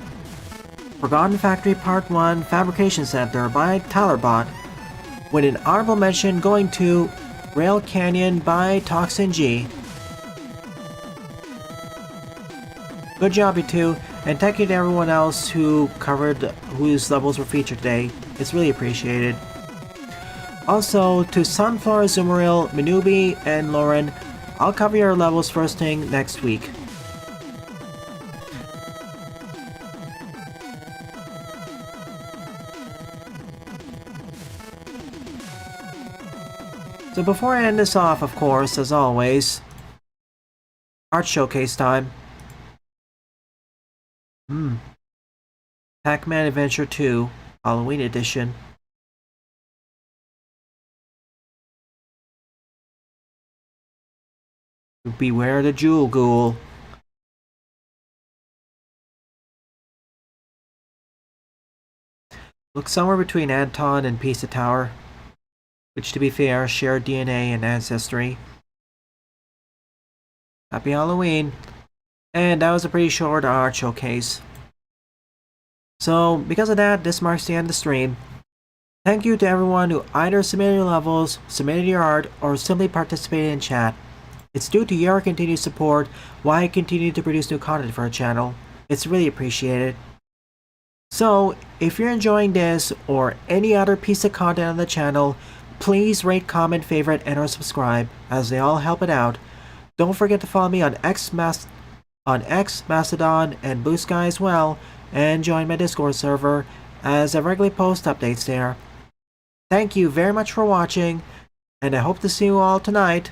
Forgotten Factory Part 1 Fabrication Center by Tylerbot, with an honorable mention going to Rail Canyon by Toxin G. Good job, you two, and thank you to everyone else who covered whose levels were featured today. It's really appreciated. Also, to Sunflower, Zumaril, Minubi, and Lauren, I'll cover your levels first thing next week. So before I end this off, of course, as always, art showcase time. Pac-Man Adventure 2, Halloween Edition. Beware the Jewel Ghoul. Looks somewhere between Anton and Pizza Tower, which to be fair, share DNA and ancestry. Happy Halloween! And that was a pretty short art showcase. So, because of that, this marks the end of the stream. Thank you to everyone who either submitted your levels, submitted your art, or simply participated in chat. It's due to your continued support why I continue to produce new content for our channel. It's really appreciated. So, if you're enjoying this or any other piece of content on the channel, please rate, comment, favorite, and or subscribe, as they all help it out. Don't forget to follow me on X, Mastodon, and Blue Sky as well, and join my Discord server, as I regularly post updates there. Thank you very much for watching, and I hope to see you all tonight.